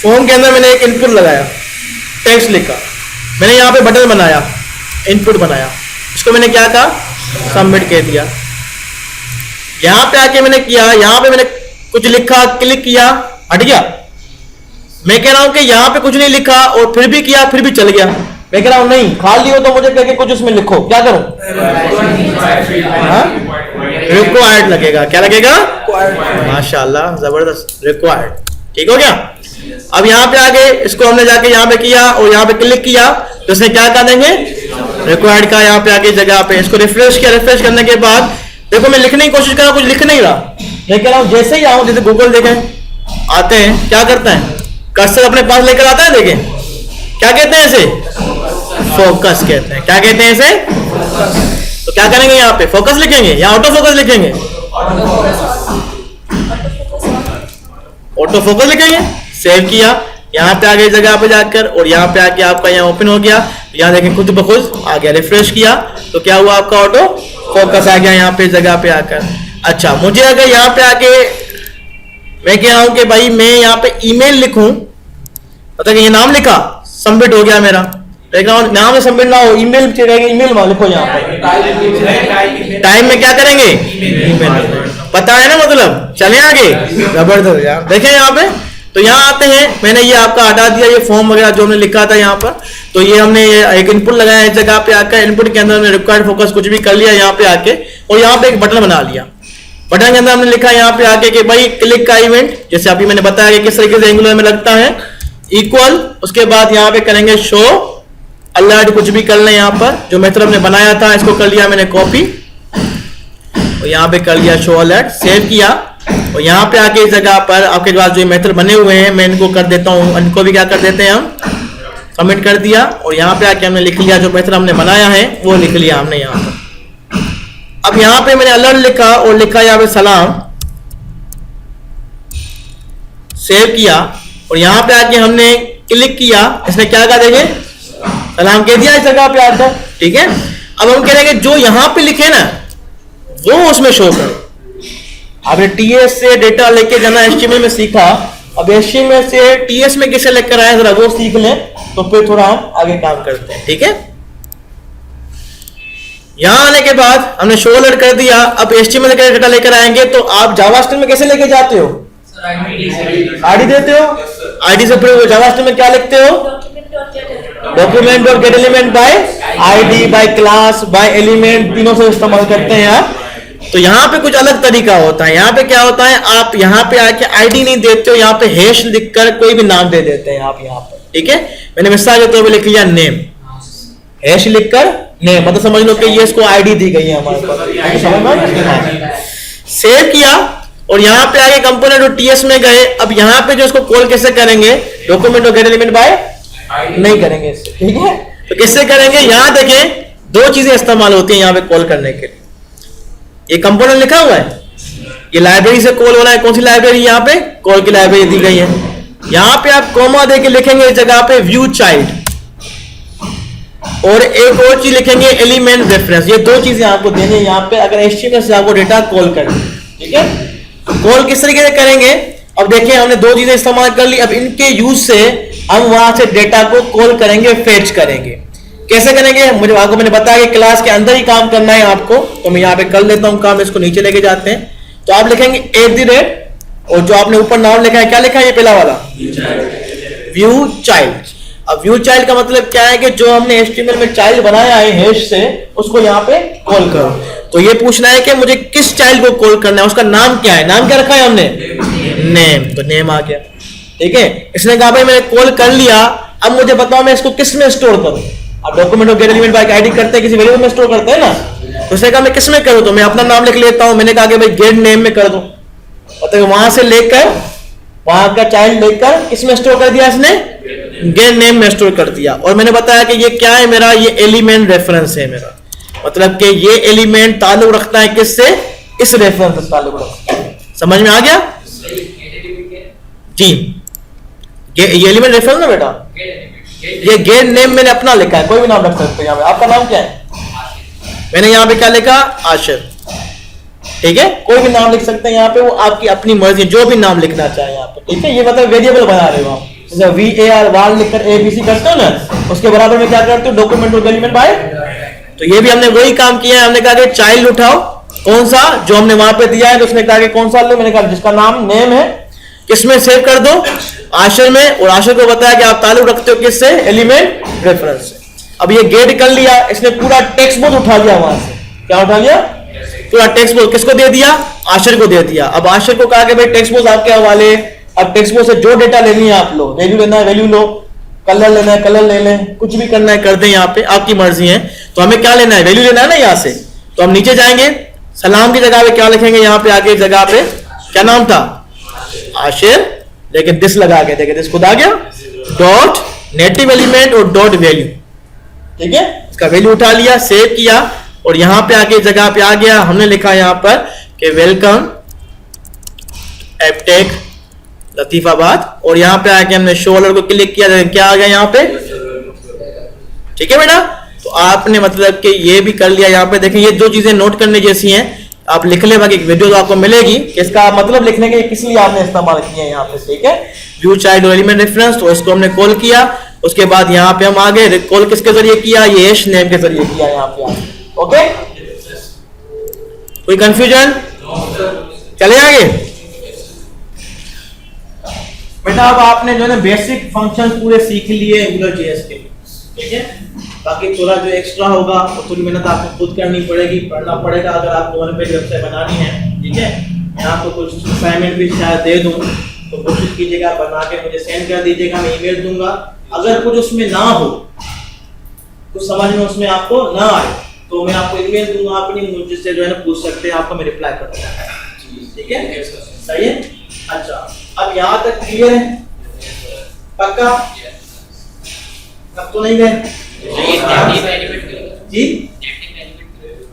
फॉर्म के अंदर मैंने एक इनपुट लगाया, टेक्स्ट लिखा, मैंने यहाँ पे बटन बनाया, इनपुट बनाया, इसको मैंने क्या कहा, सबमिट कह दिया। यहाँ पे आके मैंने किया, यहाँ पे मैंने कुछ लिखा, क्लिक किया, हट गया। मैं कह रहा हूं कि यहां पे कुछ नहीं लिखा और फिर भी किया फिर भी चल गया। मैं कह रहा हूं नहीं, खाली हो तो मुझे कह के कुछ उसमें लिखो, क्या करूं? रिक्वायर्ड लगेगा। क्या लगेगा? माशाल्लाह, जबरदस्त, रिक्वायर्ड। ठीक हो गया। अब यहाँ पे आगे इसको हमने जाके यहाँ पे किया और यहाँ पे क्लिक किया तो इसने क्या कर देंगे? रिक्वायर्ड का यहाँ पे आगे जगह पे इसको रिफ्रेश किया। रिफ्रेश करने के बाद देखो मैं लिखने की कोशिश कर रहा हूँ, कुछ लिख नहीं रहा। मैं कह रहा हूँ जैसे ही आऊं, जैसे गूगल देखें आते हैं, क्या करता है? कर्सर अपने पास लेकर आता है। देखें क्या कहते हैं इसे? फोकस कहते हैं। क्या कहते हैं इसे? तो क्या करेंगे यहाँ पे? फोकस लिखेंगे या ऑटो फोकस लिखेंगे? ऑटो फोकस लिखेंगे। सेव किया, यहाँ पे आगे जगह पे जाकर और यहाँ पे आके आपका यहाँ ओपन हो गया। यहाँ देखें खुद ब खुद आ गया। रिफ्रेश किया तो क्या हुआ? आपका ऑटो फोकस आ गया यहाँ पे जगह पे आकर। अच्छा, मुझे अगर यहाँ पे आके मैं कह रहा हूं कि भाई मैं यहाँ पे ईमेल लिखूं, मतलब ये नाम लिखा, सबमिट हो गया मेरा। नाम में सबमिट ना हो, ईमेल चाहिए, ईमेल लिखो यहाँ पे। टाइम में क्या करेंगे? ईमेल। पता है ना मतलब? चले आगे, जबरदस्त यार। देखें यहाँ पे तो यहाँ आते हैं, मैंने ये आपका हटा दिया ये फॉर्म वगैरह जो हमने लिखा था यहाँ पर। तो ये हमने एक इनपुट लगाया इस जगह पे आकर, इनपुट के अंदर हमने रिक्वायर्ड फोकस कुछ भी कर लिया यहाँ पे आके और यहाँ पे एक बटन बना लिया। बटन के अंदर हमने लिखा यहाँ पे आके कि भाई क्लिक का इवेंट, जैसे अभी मैंने बताया कि किस तरीके से एंगुलर में लगता है, इक्वल। उसके बाद यहाँ पे करेंगे शो अलर्ट, कुछ भी कर लें यहाँ पर जो मेथड हमने बनाया था इसको कर लिया मैंने कॉपी और यहाँ पे कर लिया शो अलर्ट। सेव किया और यहाँ पे आके इस जगह पर आपके पास जो मेथड बने हुए हैं मैं इनको कर देता हूँ, इनको भी क्या कर देते हैं हम? कमेंट कर दिया और यहाँ पे आके हमने लिख लिया जो मेथड हमने बनाया है वो लिख लिया हमने यहाँ पर। अब यहाँ पे मैंने अलर्ट लिखा और लिखा यहाँ पे सलाम। सेव किया और यहाँ पे आके हमने क्लिक किया, इसने क्या कहा? देखें सलाम कह दिया इस जगह पे आकर। ठीक है, अब हम कह रहे हैं जो यहाँ पे लिखे ना वो उसमें शो करो। आपने टीएस से डेटा लेके जाना एचटीएमएल में सीखा, अब एचटीएमएल से टीएस में कैसे लेकर आए जरा वो सीख लें तो फिर थोड़ा हम आगे काम करते हैं। ठीक है, यहां आने के बाद हमने शो अलर्ट कर दिया। अब एचटीएमएल का डेटा लेकर आएंगे तो आप जावास्क्रिप्ट में कैसे लेके जाते हो? आईडी देते हो, आईडी से फिर जावास्क्रिप्ट में क्या लिखते हो? डॉक्यूमेंट और get element by ID, by class, by element, तीनों से इस्तेमाल करते हैं आप। तो यहाँ पे कुछ अलग तरीका होता है। यहाँ पे क्या होता है, आप यहाँ पे आके आईडी नहीं देते हो, यहाँ पे हैश लिखकर कोई भी नाम दे देते हैं आप यहाँ पर। ठीक है, मैंने मिसाल के तौर पे लिख लिया नेम, हैश लिखकर नेम, मतलब समझ लो कि ये इसको आईडी दी गई है हमारे पास। सेव किया और यहाँ पे आगे कंपोनेंट और टीएस में गए। अब यहाँ पे जो इसको कॉल कैसे करेंगे? डॉक्यूमेंट और गेट एलिमेंट बाय नहीं करेंगे इससे। ठीक है, तो किससे करेंगे? यहाँ देखें दो चीजें इस्तेमाल होती हैं यहाँ पे कॉल करने के लिए। ये कंपोनेंट लिखा हुआ है, ये लाइब्रेरी से कॉल हो रहा है। कौन सी लाइब्रेरी? यहाँ पे कॉल की लाइब्रेरी दी गई है। यहाँ पे आप कॉमा देके लिखेंगे इस जगह पे व्यू चाइल्ड और एक और चीज लिखेंगे एलिमेंट रेफरेंस। ये दो चीजें आपको देनी है यहाँ पे अगर एचटीएमएल से आपको डेटा कॉल करना। ठीक है, तो कॉल किस तरीके से करेंगे? अब देखिए हमने दो चीजें इस्तेमाल कर ली। अब इनके यूज से हम वहां से डेटा को कॉल करेंगे, फेच करेंगे। कैसे करेंगे? मुझे आपको मैंने बताया कि क्लास के अंदर ही काम करना है आपको, तो मैं यहाँ पे कर लेता हूँ काम। इसको नीचे लेके जाते हैं तो आप लिखेंगे @ और जो आपने ऊपर नाम लिखा है, क्या लिखा है? ये पहला वाला व्यू चाइल्ड। अब व्यू चाइल्ड का मतलब क्या है कि जो हमने एचटीएमएल में चाइल्ड बनाया है हैश से, उसको यहाँ पे कॉल करो। तो ये पूछना है कि मुझे किस चाइल्ड को कॉल करना है, उसका नाम क्या है? नाम क्या रखा है हमने? नेम, तो नेम आ गया। ठीक है, इसने कहा भाई मैंने कॉल कर लिया, अब मुझे बताओ मैं इसको किस में स्टोर करूं? अब डॉक्यूमेंट और गेट एलिमेंट बाय आईडी करते हैं, किसी वेरिएबल में स्टोर करते हैं ना। तो उसने कहा मैं किस में करूं? तो मैं अपना नाम लिख लेता हूं। मैंने कहा कि भाई गेट नेम में कर दो, मतलब वहां से लेकर वहां का चाइल्ड लेकर किसमें स्टोर कर दिया इसने? गेट नेम में स्टोर कर दिया। और मैंने बताया कि ये क्या है मेरा? ये एलिमेंट रेफरेंस है मेरा, मतलब कि ये एलिमेंट ताल्लुक रखता है किससे? इस रेफरेंस से ताल्लुक रखता है। समझ में आ गया जी? ये एलिमेंट रेफरेंस ना बेटा, ये गेट नेम मैंने अपना लिखा है, कोई भी नाम रख सकते हैं। यहाँ पे आपका नाम क्या है? मैंने यहाँ पे क्या लिखा? आशिर। ठीक है, कोई भी नाम लिख सकते हैं यहाँ पे, वो आपकी अपनी मर्जी, जो भी नाम लिखना चाहे यहाँ पे। ठीक है, ये मतलब वेरिएबल बना रहे हो आप, जैसे VAR वार लिखकर ABC करते हो ना, उसके बराबर में क्या करते हो? डॉक्यूमेंट और एलिमेंट बाय। तो ये भी हमने वही काम किया है। हमने कहा कि चाइल्ड उठाओ, कौन सा? जो हमने वहां पे दिया है। तो उसने कहा कि कौन सा लो? मैंने कहा जिसका नाम नेम है, किसमें सेव कर दो, आशर में, और आशर को बताया कि आप ताल्लुक रखते हो किससे, एलिमेंट रेफरेंस से। अब ये गेट कर लिया, इसने पूरा टेक्स्ट बुक उठा लिया वहां से, क्या उठा लिया, पूरा टेक्स्ट बुक किसको दे दिया, आशर को दे दिया। अब आशर को कहा कि भाई टेक्स्ट बुक आपके हवाले, अब टेक्स्ट बुक से जो डेटा लेनी है आप लो, वैल्यू लेना है वैल्यू लो, कलर लेना है कलर ले लें, कुछ भी करना है कर दें, यहाँ पे आपकी मर्जी है। तो हमें क्या लेना है, वैल्यू लेना है ना यहाँ से। तो हम नीचे जाएंगे, सलाम की जगह पे क्या लिखेंगे, यहाँ पे आगे जगह पे क्या नाम था, आशिर, लेकिन दिस लगा के, देखिए दिस खुद आ गया, डॉट नेटिव एलिमेंट और डॉट वैल्यू, ठीक है, इसका वैल्यू उठा लिया, सेव किया, और यहां पे आगे जगह पे आ गया, हमने लिखा यहां पर कि वेलकम एपटेक लतीफाबाद, और यहां पे आके हमने शो वालर को क्लिक किया, क्या आ गया यहाँ पे, ठीक है बेटा। तो आपने मतलब कि ये भी कर लिया। यहाँ पे देखें, ये जो चीजें नोट करने जैसी हैं आप लिख ले, बाकी वीडियो तो आपको मिलेगी कि इसका मतलब लिखने के किस लिए आपने इस्तेमाल किया है यहाँ पे, ठीक है। व्यू चाइल्ड और एलिमेंट रेफरेंस, तो इसको हमने कॉल किया, उसके बाद यहाँ पे हम आगे कॉल किसके जरिए किया, ये हैश नेम के जरिए किया यहाँ पे, ओके। कोई कंफ्यूजन, चले आगे बेटा। अब आपने जो है ना बेसिक फंक्शंस पूरे सीख लिए एंगुलर जेएस के, ठीक है। बाकी थोड़ा जो एक्स्ट्रा होगा वो थोड़ी मेहनत आपको खुद करनी पड़ेगी, पढ़ना पड़ेगा, अगर आपको वन पेज वेबसाइट बनानी है, ठीक है। मैं आपको कुछ असाइनमेंट भी शायद दे दूं, तो कोशिश कीजिएगा बना के मुझे सेंड कर दीजिएगा, मैं ईमेल दूंगा। अगर कुछ उसमें ना हो, कुछ समझ में उसमें आपको ना आए, तो मैं आपको ईमेल दूंगा अपनी, मुझसे जो है ना पूछ सकते हैं, आपको मैं रिप्लाई कर दूंगा, ठीक है, सही है। अच्छा, अब यहाँ तक क्लियर है, पक्का, अब तो नहीं गए जी।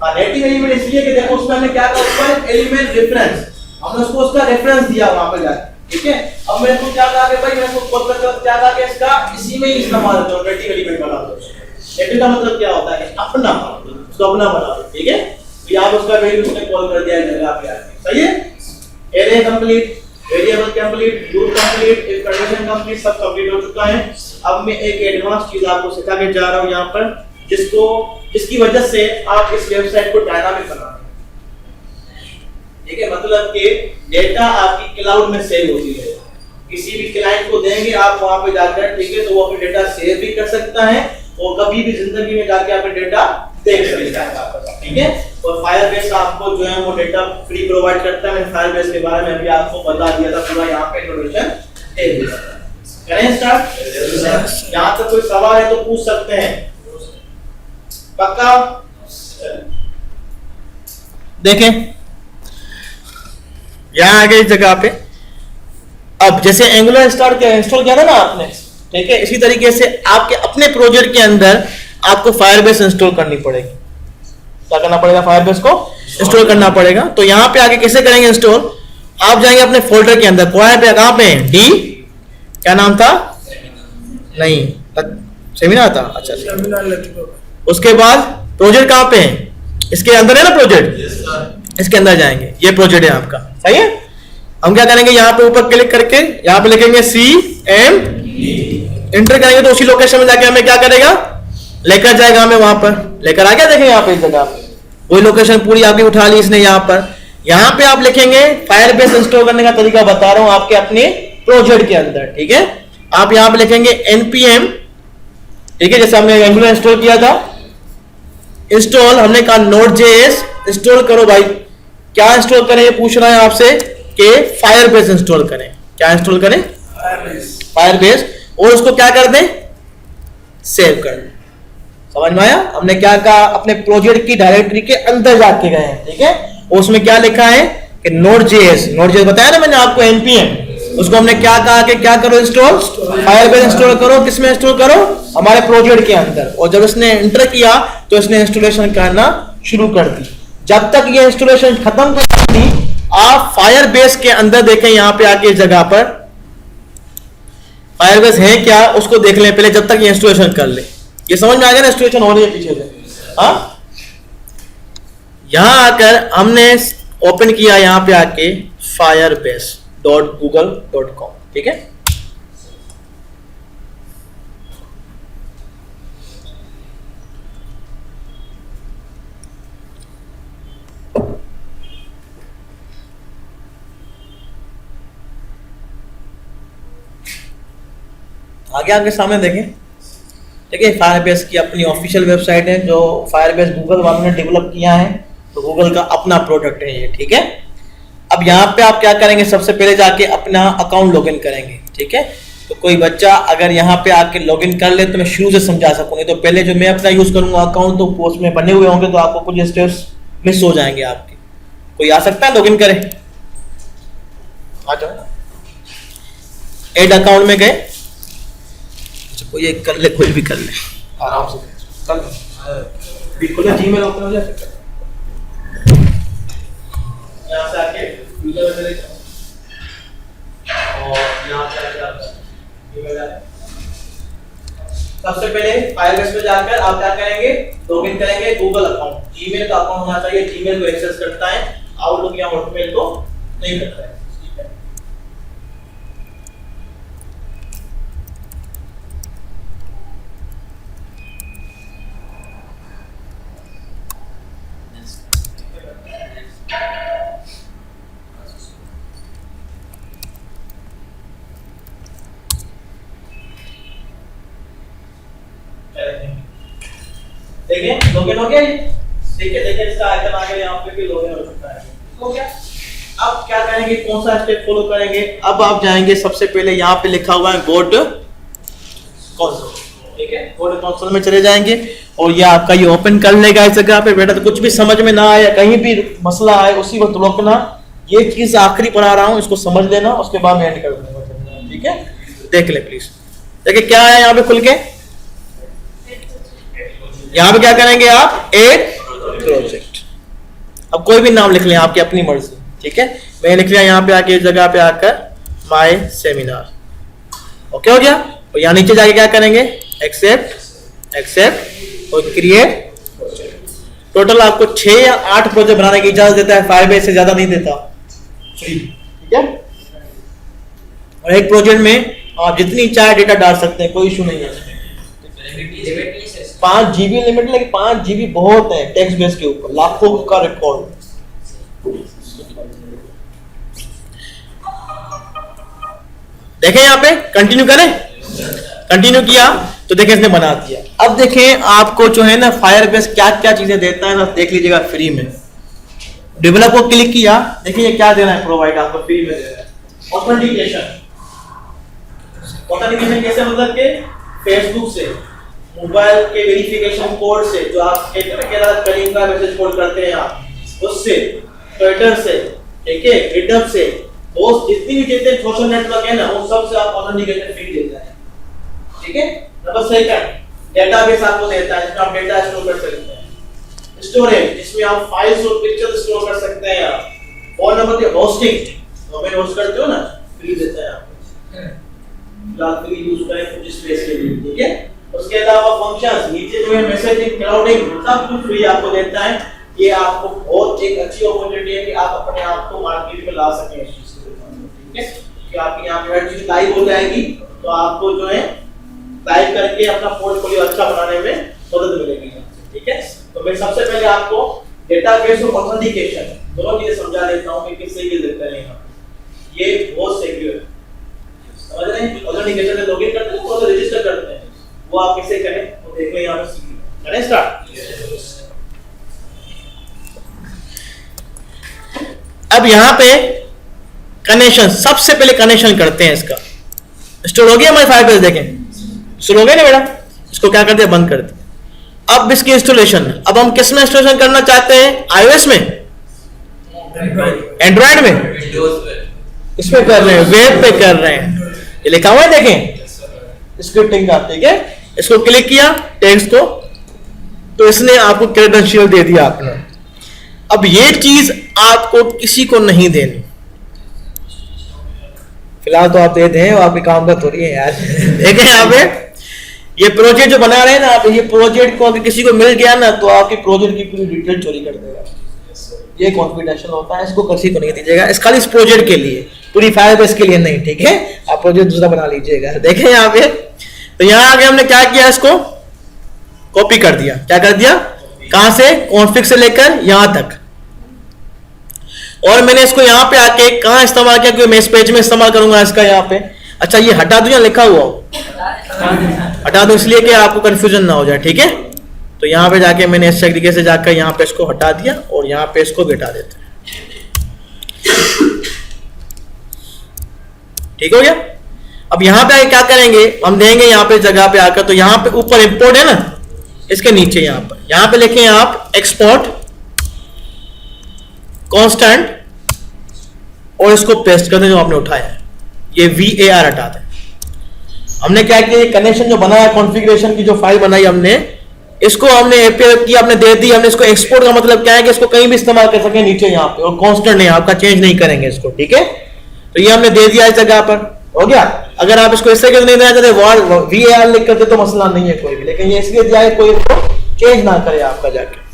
नेटिव एलिमेंट इसलिए कि देखो उसमें हमने क्या कहा, उसका एलिमेंट रेफरेंस, हमने उसको उसका रेफरेंस दिया वहां पे जाके, ठीक है। अब मैं तो क्या कहा कि भाई मैं इसको कॉल करता हूं, क्या कहा कि इसका इसी में ही इस्तेमाल करो, नेटिव एलिमेंट बना दो। नेटिव का मतलब क्या होता है, अपना, उसको अपना बना दो, ठीक है। तो आप उसका वैल्यू उसने कॉल कर दिया जगह पे आके, सही है। Array complete, variable complete, loop complete, if condition complete, सब कंप्लीट हो चुका है। अब मैं एक एडवांस चीज आपको सिखा के जा रहा हूं यहाँ पर, जिसकी वजह से आप इस वेबसाइट को डायनामिक बना रहे हैं, ठीक है। मतलब कि डेटा आपकी क्लाउड में सेव होती है, किसी भी क्लाइंट को देंगे आप वहां पे जाकर, ठीक है, तो वो अपने डेटा सेव भी कर सकता है और कभी भी जिंदगी में जाके अपने डेटा देख सकता है, ठीक है। और फायरबेस आपको जो है वो डेटा फ्री प्रोवाइड करता है। मैंने फायरबेस के बारे में अभी आपको बता दिया था, पूरा यहाँ पे इंट्रोडक्शन दे दिया था। करें स्टार्ट, यहाँ तक कोई सवाल है तो पूछ सकते हैं, पक्का। देखें यहाँ आगे इस जगह पे, अब जैसे एंगुलर इंस्टॉल किया था ना आपने, ठीक है, इसी तरीके से आपके अपने प्रोजेक्ट के अंदर आपको फायरबेस इंस्टॉल करनी पड़ेगी। क्या करना पड़ेगा, फायरबेस को इंस्टॉल करना पड़ेगा। तो यहाँ पे आगे कैसे करेंगे इंस्टॉल, आप जाएंगे अपने फोल्डर के अंदर, कहाँ पे, डी क्या नाम था, नहीं सेमिनार था, अच्छा उसके बाद प्रोजेक्ट कहाँ पे है, इसके अंदर है ना प्रोजेक्ट, इसके अंदर जाएंगे, ये प्रोजेक्ट है आपका, सही है। हम क्या करेंगे, यहाँ पे ऊपर क्लिक करके यहाँ पे लिखेंगे CM, इंटर करेंगे तो उसी लोकेशन में जाके हमें क्या करेगा, लेकर जाएगा हमें वहां पर, लेकर आ गया। देखें यहाँ पे इस जगह पे वही लोकेशन पूरी आपकी उठा ली इसने। यहाँ पे आप लिखेंगे, फायरबेस इंस्टॉल करने का तरीका बता रहा हूं आपके अपने प्रोजेक्ट के अंदर, ठीक है। आप यहाँ पे लिखेंगे npm, ठीक है, जैसे हमने एंगुलर इंस्टॉल किया था, इंस्टॉल, हमने कहा Node.js इंस्टॉल करो भाई। क्या इंस्टॉल करें, ये पूछ रहा है आपसे कि फायरबेस इंस्टॉल करें। क्या इंस्टॉल करें, फायरबेस, और उसको क्या कर दें, सेव कर दें। समझ में आया, हमने क्या कहा, अपने प्रोजेक्ट की डायरेक्टरी के अंदर जाके गए हैं, ठीक है। और उसमें क्या लिखा है कि Node.js बताया ना मैंने आपको, npm, उसको हमने क्या कहा कि क्या करो, इंस्टॉल फायरबेस इंस्टॉल करो। किसमें इंस्टॉल करो, हमारे प्रोजेक्ट के अंदर। और जब इसने एंटर किया तो इसने इंस्टॉलेशन करना शुरू कर दी। जब तक ये इंस्टॉलेशन खत्म कर दी, आप फायरबेस के अंदर देखें, यहाँ पे आके इस जगह पर फायरबेस है क्या उसको देख लें पहले, जब तक ये इंस्टॉलेशन कर ले। ये समझ में आ गया ना, इंस्टॉलेशन हो रही है पीछे से। हाँ, यहां आकर हमने ओपन किया, यहां पे आके firebase.google.com, ठीक है। आगे आपके सामने देखें, ठीक है, फायरबेस की अपनी ऑफिशियल वेबसाइट है जो फायरबेस गूगल वालों ने डेवलप किया है, तो गूगल का अपना प्रोडक्ट है ये, ठीक है। अब यहाँ पे आप क्या करेंगे, सबसे पहले जाके अपना अकाउंट लॉगिन करेंगे, ठीक है। तो कोई बच्चा अगर यहाँ पे आके लॉगिन कर ले तो मैं शुरू से समझा सकूँ, नहीं तो पहले जो मैं अपना यूज करूंगा अकाउंट तो पोस्ट में बने हुए होंगे तो आपको कुछ स्टेप्स मिस हो जाएंगे आपके। कोई आ सकता है लॉगिन करे, आ जाओ। एड अकाउंट में गए, कोई एक कर ले, कोई भी कर ले आराम से कर ले, बिल्कुल जीमेल ओपन हो जाए, यहाँ से आके यूजर में चले और यहाँ से आके आप ईमेल डालें। सबसे पहले फायरबेस पे जाकर आप क्या करेंगे, लॉगिन करेंगे गूगल अकाउंट। जीमेल का अकाउंट होना चाहिए, जीमेल को एक्सेस करता है, आउटलुक या हॉटमेल को नहीं करता है, ठीक है। देखिए लॉगिन हो गया, देखिए इसका आइकन आ गया, यहाँ पे भी लॉगिन हो चुका है, हो गया। अब क्या करेंगे, कौन सा स्टेप फॉलो करेंगे, अब आप जाएंगे सबसे पहले यहाँ पे लिखा हुआ है गोट कंसोल, ठीक है, गोट कंसोल में चले जाएंगे और ये आपका ये ओपन कर लेगा इस जगह पे। बेटा तो कुछ भी समझ में ना आए, कहीं भी मसला आए उसी वक्त रोकना, ये चीज आखिरी पढ़ा रहा हूँ, इसको समझ लेना, उसके बाद मैं एंड कर दूंगा, ठीक है। देख ले प्लीज, देखिए क्या है यहाँ पे खुल के, यहां पे क्या करेंगे आप, एड प्रोजेक्ट। अब कोई भी नाम लिख लें आपकी अपनी मर्जी, ठीक है। मैं लिख लिया यहाँ पे आके इस जगह पे आकर माय सेमिनार, ओके हो गया। और यहाँ नीचे जाके क्या करेंगे, एक्सेप्ट एक्सेप्ट और क्रिएट। टोटल आपको 6 या 8 प्रोजेक्ट बनाने की इजाजत देता है फायरबेस, से ज्यादा नहीं देता, फ्री, ठीक है। और एक प्रोजेक्ट में आप जितनी चाहे डेटा डाल सकते हैं, कोई इशू नहीं है। 5 GB लिमिट, लेकिन 5 GB बहुत है टेक्स्ट बेस के ऊपर, लाखों का रिकॉर्ड। देखें यहाँ पे, कंटिन्यू करें, कंटिन्यू किया तो देखें इसने बना दिया। अब देखें आपको जो है ना फायरबेस क्या क्या चीजें देता है ना, देख लीजिएगा फ्री में। डेवलप को क्लिक किया, देखिए ये क्या दे रहा है, प्रोवाइड आपको फ्री में दे रहा है ऑथेंटिकेशन। ऑथेंटिकेशन कैसे, मतलब के फेसबुक से, मोबाइल के वेरिफिकेशन कोड से, जो आप करीम का मैसेज कोड करते हैं आप, उससे, ट्विटर से, ठीक है, गिटहब से, दोस्त जितनी भी जितने सोशल नेटवर्क है ना, उन सब से आप ऑथेंटिकेशन फ्री देता है, ठीक है। नंबर 2 डेटाबेस आपको देता है, जिसमें आप डेटा स्टोर कर सकते हैं। स्टोरेज, जिसमें आप फाइल्स और पिक्चर्स स्टोर कर सकते हैं आप। और नंबर 3 होस्टिंग, डोमेन होस्ट करते हो ना, फ्री देता है आपको, आप फ्री यूज करें कुछ स्पेस के लिए, ठीक है। उसके अलावा फंक्शंस, नीचे जो है मैसेजिंग, क्लाउडिंग, सब कुछ फ्री आपको देता है। ये आपको बहुत एक अच्छी अपॉर्चुनिटी है कि आप अपने आप को मार्केट में ला सकें इस चीज के साथ, ठीक है। कि आपकी यहाँ पे हर चीज लाइव हो जाएगी, तो आपको जो है लाइव करके अपना पोर्टफोलियो अच्छा बनाने में मदद मिलेगी, ठीक है। तो मैं सबसे पहले आपको डेटाबेस और ऑथेंटिकेशन दोनों चीजें समझा देता हूँ कि किससे ये देते हैं यहाँ, ये बहुत सिक्योर है, समझ रहे हैं। ऑथेंटिकेशन में लॉगिन करते हैं और रजिस्टर करते हैं, वो आप कैसे करें तो देख लें यहाँ पे, करें स्टार्ट। अब यहाँ पे कनेक्शन, सबसे पहले कनेक्शन करते हैं इसका। इंस्टॉल हो गया हमारे फायरबेस, देखें इंस्टॉल हो गया ना बेटा, इसको क्या करते हैं, बंद कर दिया। अब इसकी इंस्टॉलेशन, अब हम किस में इंस्टॉलेशन करना चाहते हैं, iOS में, एंड्रॉइड में, इसमें कर रहे हैं, वेब पे कर रहे हैं, ये लिखा हुआ है देखें स्क्रिप्टिंग का, ठीक है। इसको क्लिक किया टेक्स्ट को, तो इसने आपको क्रेडेंशियल दे दिया आपने। अब ये चीज आपको किसी को नहीं देनी, फिलहाल तो आप दे दें, आपके काम का थोड़ी है यार। देखें यहाँ पे ये प्रोजेक्ट जो बना रहे हैं ना आप, ये प्रोजेक्ट को अगर किसी को मिल गया ना तो आपकी प्रोजेक्ट की पूरी डिटेल चोरी कर देगा। ये कॉन्फिडेंशियल होता है, इसको किसी को नहीं दीजिएगा, इस खाली इस प्रोजेक्ट के लिए, पूरी फायरबेस के लिए नहीं, ठीक है। आप प्रोजेक्ट दूसरा बना लीजिएगा। देखें यहाँ पे, तो यहाँ आगे हमने क्या किया, इसको कॉपी कर दिया। क्या कर दिया, कहां से, कॉन्फिग से लेकर यहां तक। और मैंने इसको यहाँ पे आके कहां इस्तेमाल किया, क्योंकि मैं इस पेज में इस्तेमाल करूंगा इसका यहाँ पे, अच्छा ये हटा दूं या लिखा हुआ हो? हटा दो, इसलिए कि आपको कंफ्यूजन ना हो जाए, ठीक है। तो यहाँ पे जाके मैंने इस तरीके से जाकर यहाँ पे इसको हटा दिया और यहाँ पे इसको बिठा देते हैं, ठीक हो गया। अब यहाँ पे आके क्या करेंगे, हम देंगे यहाँ पे जगह पे आकर, तो यहाँ पे ऊपर इंपोर्ट है ना, इसके नीचे यहाँ पे लिखें आप एक्सपोर्ट कांस्टेंट और इसको पेस्ट कर दें जो आपने उठाया है, ये VAR हटा दें। हमने क्या किया, कनेक्शन जो बनाया कॉन्फ़िगरेशन की जो फाइल बनाई हमने, इसको हमने API की आपने दे दी, हमने इसको एक्सपोर्ट का मतलब क्या है कि इसको कहीं भी इस्तेमाल कर सके नीचे यहाँ पे, और कांस्टेंट नहीं, आपका चेंज नहीं करेंगे इसको, ठीक है। तो ये हमने दे दिया इस जगह पर, हो गया। अगर आप इसको इससे नहीं देना चाहते VAR लिख करते तो मसला नहीं है कोई भी, लेकिन ये इसलिए दिया है कोई इसको चेंज ना करे आपका जाके।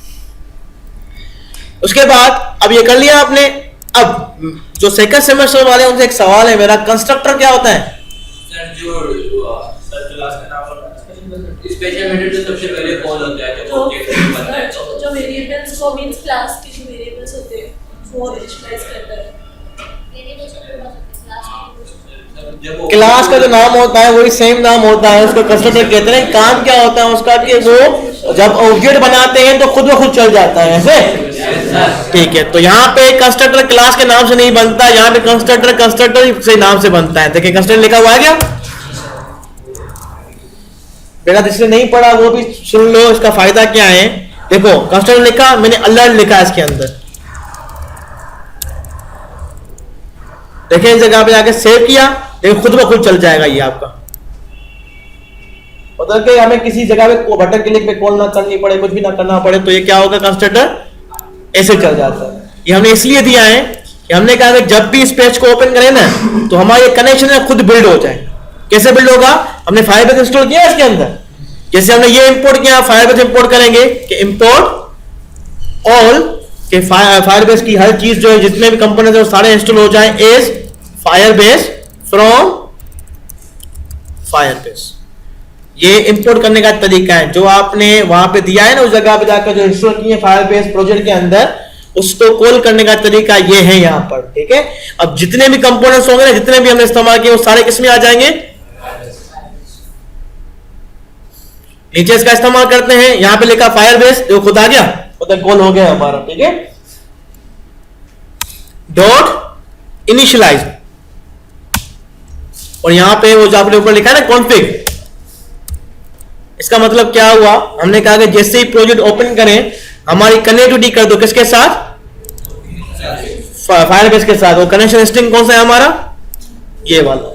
उसके बाद अब ये कर लिया आपने। अब जो सेकंड सेमेस्टर वाले उनसे एक सवाल है मेरा, कंस्ट्रक्टर क्या होता है? सर जो सर क्लास का नाम स्पेशल मेथड जो सबसे पहले कॉल होता है जब ऑब्जेक्ट बनता है, जो वेरिएबल्स को मींस क्लास के जो वेरिएबल्स होते हैं वो इनिशियलाइज करता है। क्लास का जो नाम होता है वही सेम नाम होता है, उसको कंस्ट्रक्टर कहते हैं। काम क्या होता है उसका कि वो जब ऑब्जेक्ट बनाते हैं तो खुद ब खुद चल जाता है ऐसे, ठीक है। तो यहाँ पे कंस्ट्रक्टर क्लास के नाम से नहीं बनता, यहाँ पे कंस्ट्रक्टर से नाम से बनता है। देखिए कंस्ट्रक्टर लिखा हुआ है क्या बेटा, जिसने नहीं पढ़ा वो भी सुन लो, इसका फायदा क्या है। देखो कंस्ट्रक्टर लिखा, मैंने अलर्ट लिखा है इसके अंदर, देखिए इस जगह पे जाके सेव किया, देखिए खुद ब खुद चल जाएगा ये आपका। मतलब कि हमें किसी जगह पे बटन क्लिक पे कॉल ना करनी पड़े, कुछ भी ना करना पड़े, तो ये क्या होगा, कंस्ट्रक्टर ऐसे चल जाता है। ये हमने इसलिए दिया है कि हमने कहा कि जब भी इस पेज को ओपन करें ना तो हमारा ये कनेक्शन है खुद बिल्ड हो जाए। कैसे बिल्ड होगा, हमने फायरबेस इंस्टॉल किया इसके अंदर, जैसे हमने ये इंपोर्ट किया, फायरबेस इंपोर्ट करेंगे कि इंपोर्ट ऑल के फायरबेस की हर चीज जो है, जितने भी कंपोनेंट है वो सारे इंस्टॉल हो जाए एज फायरबेस फ्रॉम फायरबेस। ये इंपोर्ट करने का तरीका है जो आपने वहां पे दिया है ना, उस जगह पे जाकर जो इंस्टॉल किए फायरबेस प्रोजेक्ट के अंदर, उसको कॉल करने का तरीका ये है यहाँ पर, ठीक है। अब जितने भी कंपोनेंट्स होंगे ना, जितने भी हमने इस्तेमाल किए, वो सारे किसमें आ जाएंगे, नीचे इसका इस्तेमाल करते हैं। यहां पे लिखा फायरबेस, जो खुद आ गया, मतलब कॉल हो गया हमारा, ठीक है। डॉट इनिशियलाइज, और यहां पे वो जो आपने ऊपर लिखा है ना कॉन्फिग, इसका मतलब क्या हुआ, हमने कहा कि जैसे ही प्रोजेक्ट ओपन करें हमारी कनेक्टिविटी कर दो किसके साथ, फायरबेस के साथ। वो कनेक्शन स्ट्रिंग कौन सा है हमारा, ये वाला,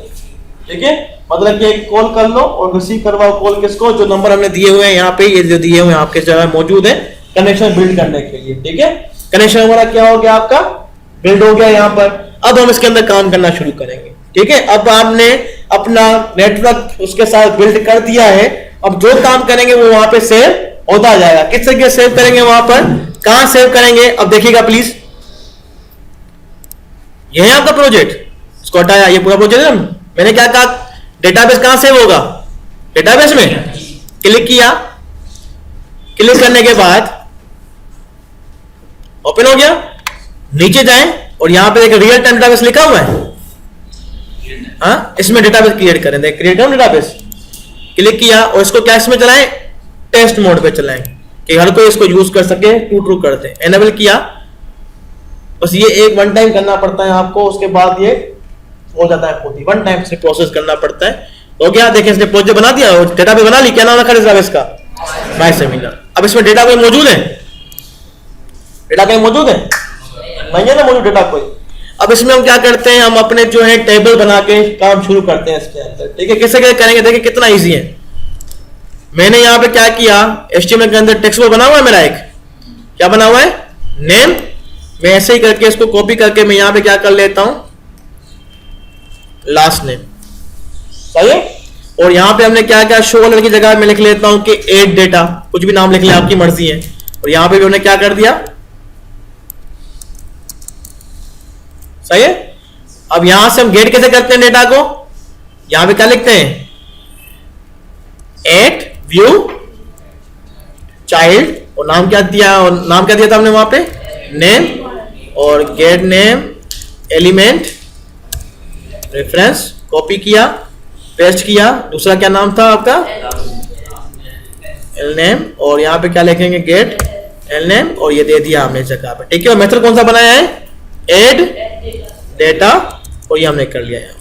ठीक है। मतलब कि कॉल कर लो और रिसीव करवाओ कॉल किसको, जो नंबर हमने दिए हुए हैं यहाँ पे, ये जो दिए हुए हैं आपके जगह मौजूद है कनेक्शन बिल्ड करने के लिए, ठीक है। कनेक्शन हमारा क्या हो गया, आपका बिल्ड हो गया यहाँ पर। अब हम इसके अंदर काम करना शुरू करेंगे, ठीक है। अब आपने अपना नेटवर्क उसके साथ बिल्ड कर दिया है, अब जो काम करेंगे वो वहां पे सेव होता जाएगा। किस तरीके से सेव करेंगे, वहां पर कहां सेव करेंगे, अब देखिएगा प्लीज। यह है आपका प्रोजेक्ट, इसको हटाया, ये पूरा प्रोजेक्ट है। मैंने क्या कहा, डेटाबेस कहां सेव होगा, डेटाबेस में क्लिक किया, क्लिक करने के बाद ओपन हो गया। नीचे जाएं और यहां पे एक रियल टाइम डेटाबेस लिखा हुआ है, हाँ, इसमें डेटाबेस क्रिएट करें, देख क्रिएट डेटाबेस क्लिक किया और इसको क्या इसमें चलाएं, टेस्ट मोड पे चलाएं कि हर कोई इसको यूज कर सके, ट्रू कर दे। एनेबल किया, बस ये एक वन टाइम करना पड़ता है आपको, उसके बाद ये हो जाता है खुद ही, वन टाइम से प्रोसेस करना पड़ता है। तो क्या देखें, इसने प्रोजेक्ट बना दिया और डेटाबेस बना ली, क्या नाम रखा डेटाबेस का, माय सेमिनार। अब इसमें डेटा कोई मौजूद है, डेटा कहीं मौजूद है नहीं है ना मौजूद डेटा कोई। अब इसमें हम क्या करते हैं, हम अपने जो है टेबल बना के काम शुरू करते हैं इसके अंदर, ठीक है। कैसे करेंगे, देखिए कितना इजी है। मैंने यहाँ पे क्या किया, HTML के अंदर टेक्स्ट बॉक्स बना हुआ है मेरा, एक क्या बना हुआ है, नेम। मैं ऐसे ही करके इसको कॉपी करके मैं यहाँ पे क्या कर लेता हूं, लास्ट नेम, सही है। और यहाँ पे हमने क्या क्या, शो कलर की जगह में लिख लेता हूं कि एड डेटा, कुछ भी नाम लिख ले, आपकी मर्जी है। और यहाँ पे भी हमने क्या कर दिया, सही है। अब यहां से हम गेट कैसे करते हैं डेटा को, यहां पे क्या लिखते हैं, एट व्यू चाइल्ड, और नाम क्या दिया, और नाम क्या दिया था हमने वहां पे, नेम, और gate name element reference copy किया, पेस्ट किया, दूसरा क्या नाम था आपका, एल नेम, और यहाँ पे क्या लिखेंगे, गेट एल नेम, और ये दे दिया हमने जगह पे, ठीक है। और मेथड कौन सा बनाया है, ऐड डेटा, और ये हमने कर लिया है।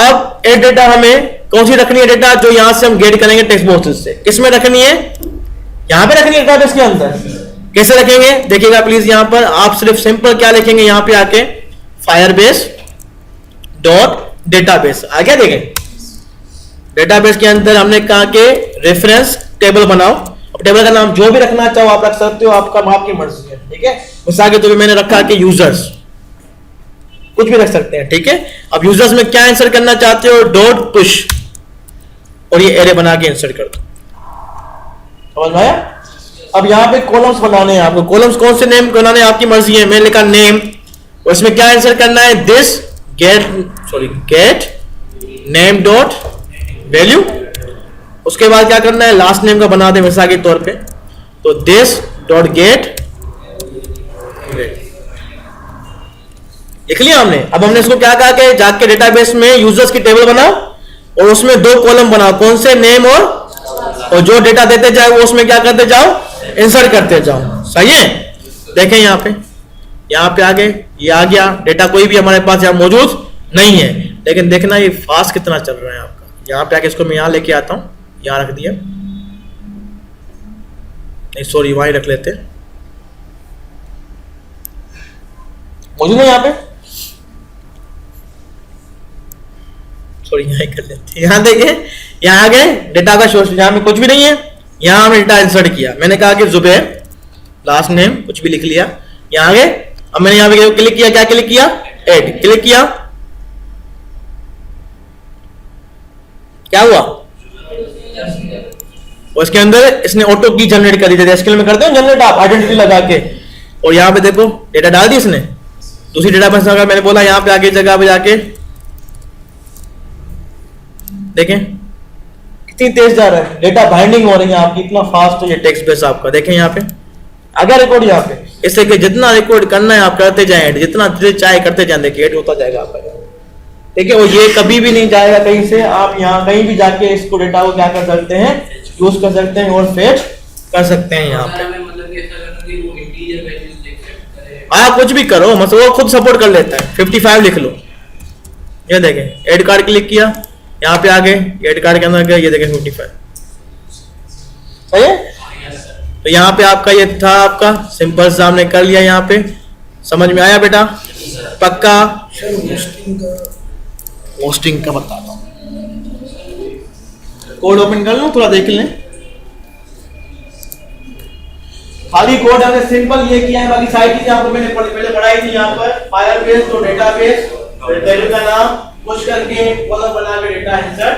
अब ऐड डेटा हमें कौन सी रखनी है डेटा, जो यहां से हम गेट करेंगे टेक्स्ट बॉक्सेस से, किसमें रखनी है, यहां पे रखनी है डेटाबेस के अंदर। कैसे रखेंगे देखिएगा प्लीज, यहां पर आप सिर्फ सिंपल क्या लिखेंगे, यहां पे आके फायरबेस डॉट डेटाबेस आ गया। देखें डेटाबेस के अंदर हमने कहा कि रेफरेंस टेबल बनाओ, अब टेबल का नाम जो भी रखना चाहो आप रख सकते हो, आपकी मर्जी है, ठीक है। मिसाल के तौर पे मैंने रखा कि यूजर्स, कुछ भी रख सकते हैं, ठीक है। अब यूजर्स में क्या इंसर्ट करना चाहते हो, डॉट पुश, और ये एरे बना के इंसर्ट कर दो, समझ में आया। अब यहाँ पे कॉलम्स बनाने हैं आपको, कॉलम्स कौन से नेम बनाने हैं आपकी मर्जी है। मैंने लिखा नेम, और इसमें क्या इंसर्ट करना है, this gate name dot value, उसके बाद क्या करना है, लास्ट नेम का बना दे मिसाल के तौर पे, तो दिस डॉट गेट लिख लिया हमने। अब हमने इसको क्या कहा कि जाके डेटाबेस में यूजर्स की टेबल बनाओ और उसमें 2 कॉलम बनाओ, कौन से, नेम और जो डेटा देते जाए वो उसमें क्या करते जाओ, इंसर्ट करते जाओ, सही है। देखें यहाँ पे आगे ये आ गया, डेटा कोई भी हमारे पास यहाँ मौजूद नहीं है, लेकिन देखना ये फास्ट कितना चल रहा है आपका। यहाँ पे आके इसको मैं यहाँ लेके आता हूँ, यहाँ रख दिया, नहीं सॉरी वहीं रख लेते, मौजूद है यहाँ पे, सॉरी यहाँ कर लेते, यहाँ देखें यहाँ आ गए डेटा का सोर्स, यहाँ में कुछ भी नहीं है, यहाँ हमने डेटा इंसर्ट किया, मैंने कहा कि जुबैर लास्ट नेम कुछ भी लिख लिया, यहाँ आ गए। अब मैंने यहाँ पे क्लिक किया, क्या क्लिक किया, ऐड क्लिक किया, क्या हुआ, और इसके अंदर इसने ऑटो की जनरेट कर दी थी, एसक्यूएल में करते हैं जनरेट आप आइडेंटिटी लगा के, और यहाँ पे देखो डेटा डाल दी इसने, दूसरी डेटाबेस अगर मैंने बोला यहाँ पे आगे जगह पे जाके देखें कितनी तेज जा रहा है, डेटा बाइंडिंग हो रही है आपकी, इतना फास्ट है ये टेक्स्ट बेस आपका। देखें यहाँ पे अगर रिकॉर्ड यहाँ पे, इससे कि जितना रिकॉर्ड करना है आप करते जाएं, जितना चाहे करते जाएं, देखिए ऐड होता जाएगा आपका, ठीक है। और ये कभी भी नहीं जाएगा कहीं से, आप यहाँ कहीं भी जाके इसको डेटा को क्या कर सकते हैं, यूज कर सकते हैं और फेच कर सकते हैं यहाँ पे। हाँ कुछ भी करो, मतलब वो खुद सपोर्ट कर लेता है, 55 लिख लो, ये देखें ऐड कार्ड क्लिक किया, यहाँ पे आगे ऐड कार्ड के अंदर गया, ये देखें 55, सही है। तो यहाँ पे आपका ये था, आपका सिंपल सा हमने कर लिया, यहाँ पे समझ में आया बेटा, पक्का। होस्टिंग का बताता हूँ, कोड ओपन कर लूं, थोड़ा देख लें, खाली कोड हमने सिंपल ये किया है, बाकी सारी चीजें आपको मैंने पहले पढ़ाई थी। यहाँ पर फायरबेस तो डेटाबेस, टेबल का नाम पुश करके कॉलम बना के डेटा इंसर्ट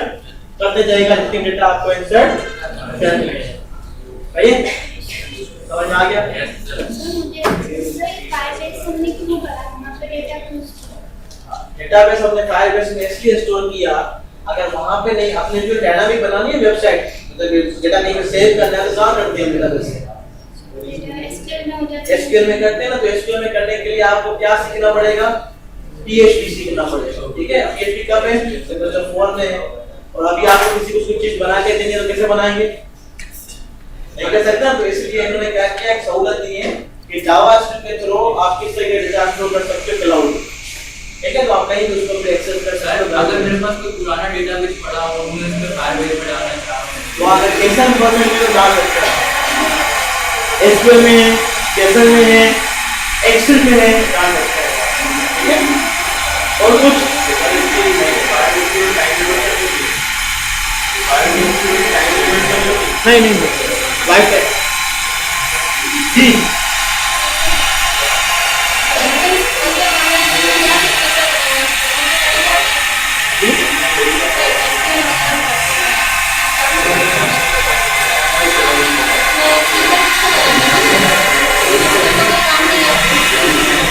करते जाएगा, जितनी डेटा आपको इंसर्ट करनी है, सही है, समझ में आ गया। डेटाबेस हमने फायरबेस में इसलिए स्टोर किया, अगर वहां पे नहीं, अपने जो डायनामिक बनानी है वेबसाइट, मतलब डेटा नहीं सेव करना है तो कहां करते हैं डेटाबेस से, एसक्यूएल में करते हैं ना। तो एसक्यूएल में करने के लिए आपको क्या सीखना पड़ेगा, पीएचपी सीखना पड़ेगा, ठीक है। पीएचपी कब है, जब 4 में है, और अभी आपको किसी को कुछ चीज बना के देनी है तो कैसे बनाएंगे, नहीं कर सकते, तो इसलिए इन्होंने क्या किया, एक सहूलत दी है कि जावास्क्रिप्ट के थ्रू आप किस तरह के डेटा स्टोर कर सकते हो क्लाउड, ठीक है। तो आप कहीं भी उसको भी एक्सेस कर सकते हो। अगर मेरे पास कोई पुराना डेटाबेस पड़ा हो, मैं इसमें फायरबेस में डालना चाहता हूं, तो अगर केसन फॉर्मेट में डाल सकते हैं, एसक्यूएल में है, केसन में है, एक्सेल में है, डाल सकते हैं, ठीक है। और कुछ नहीं वाइट है जी,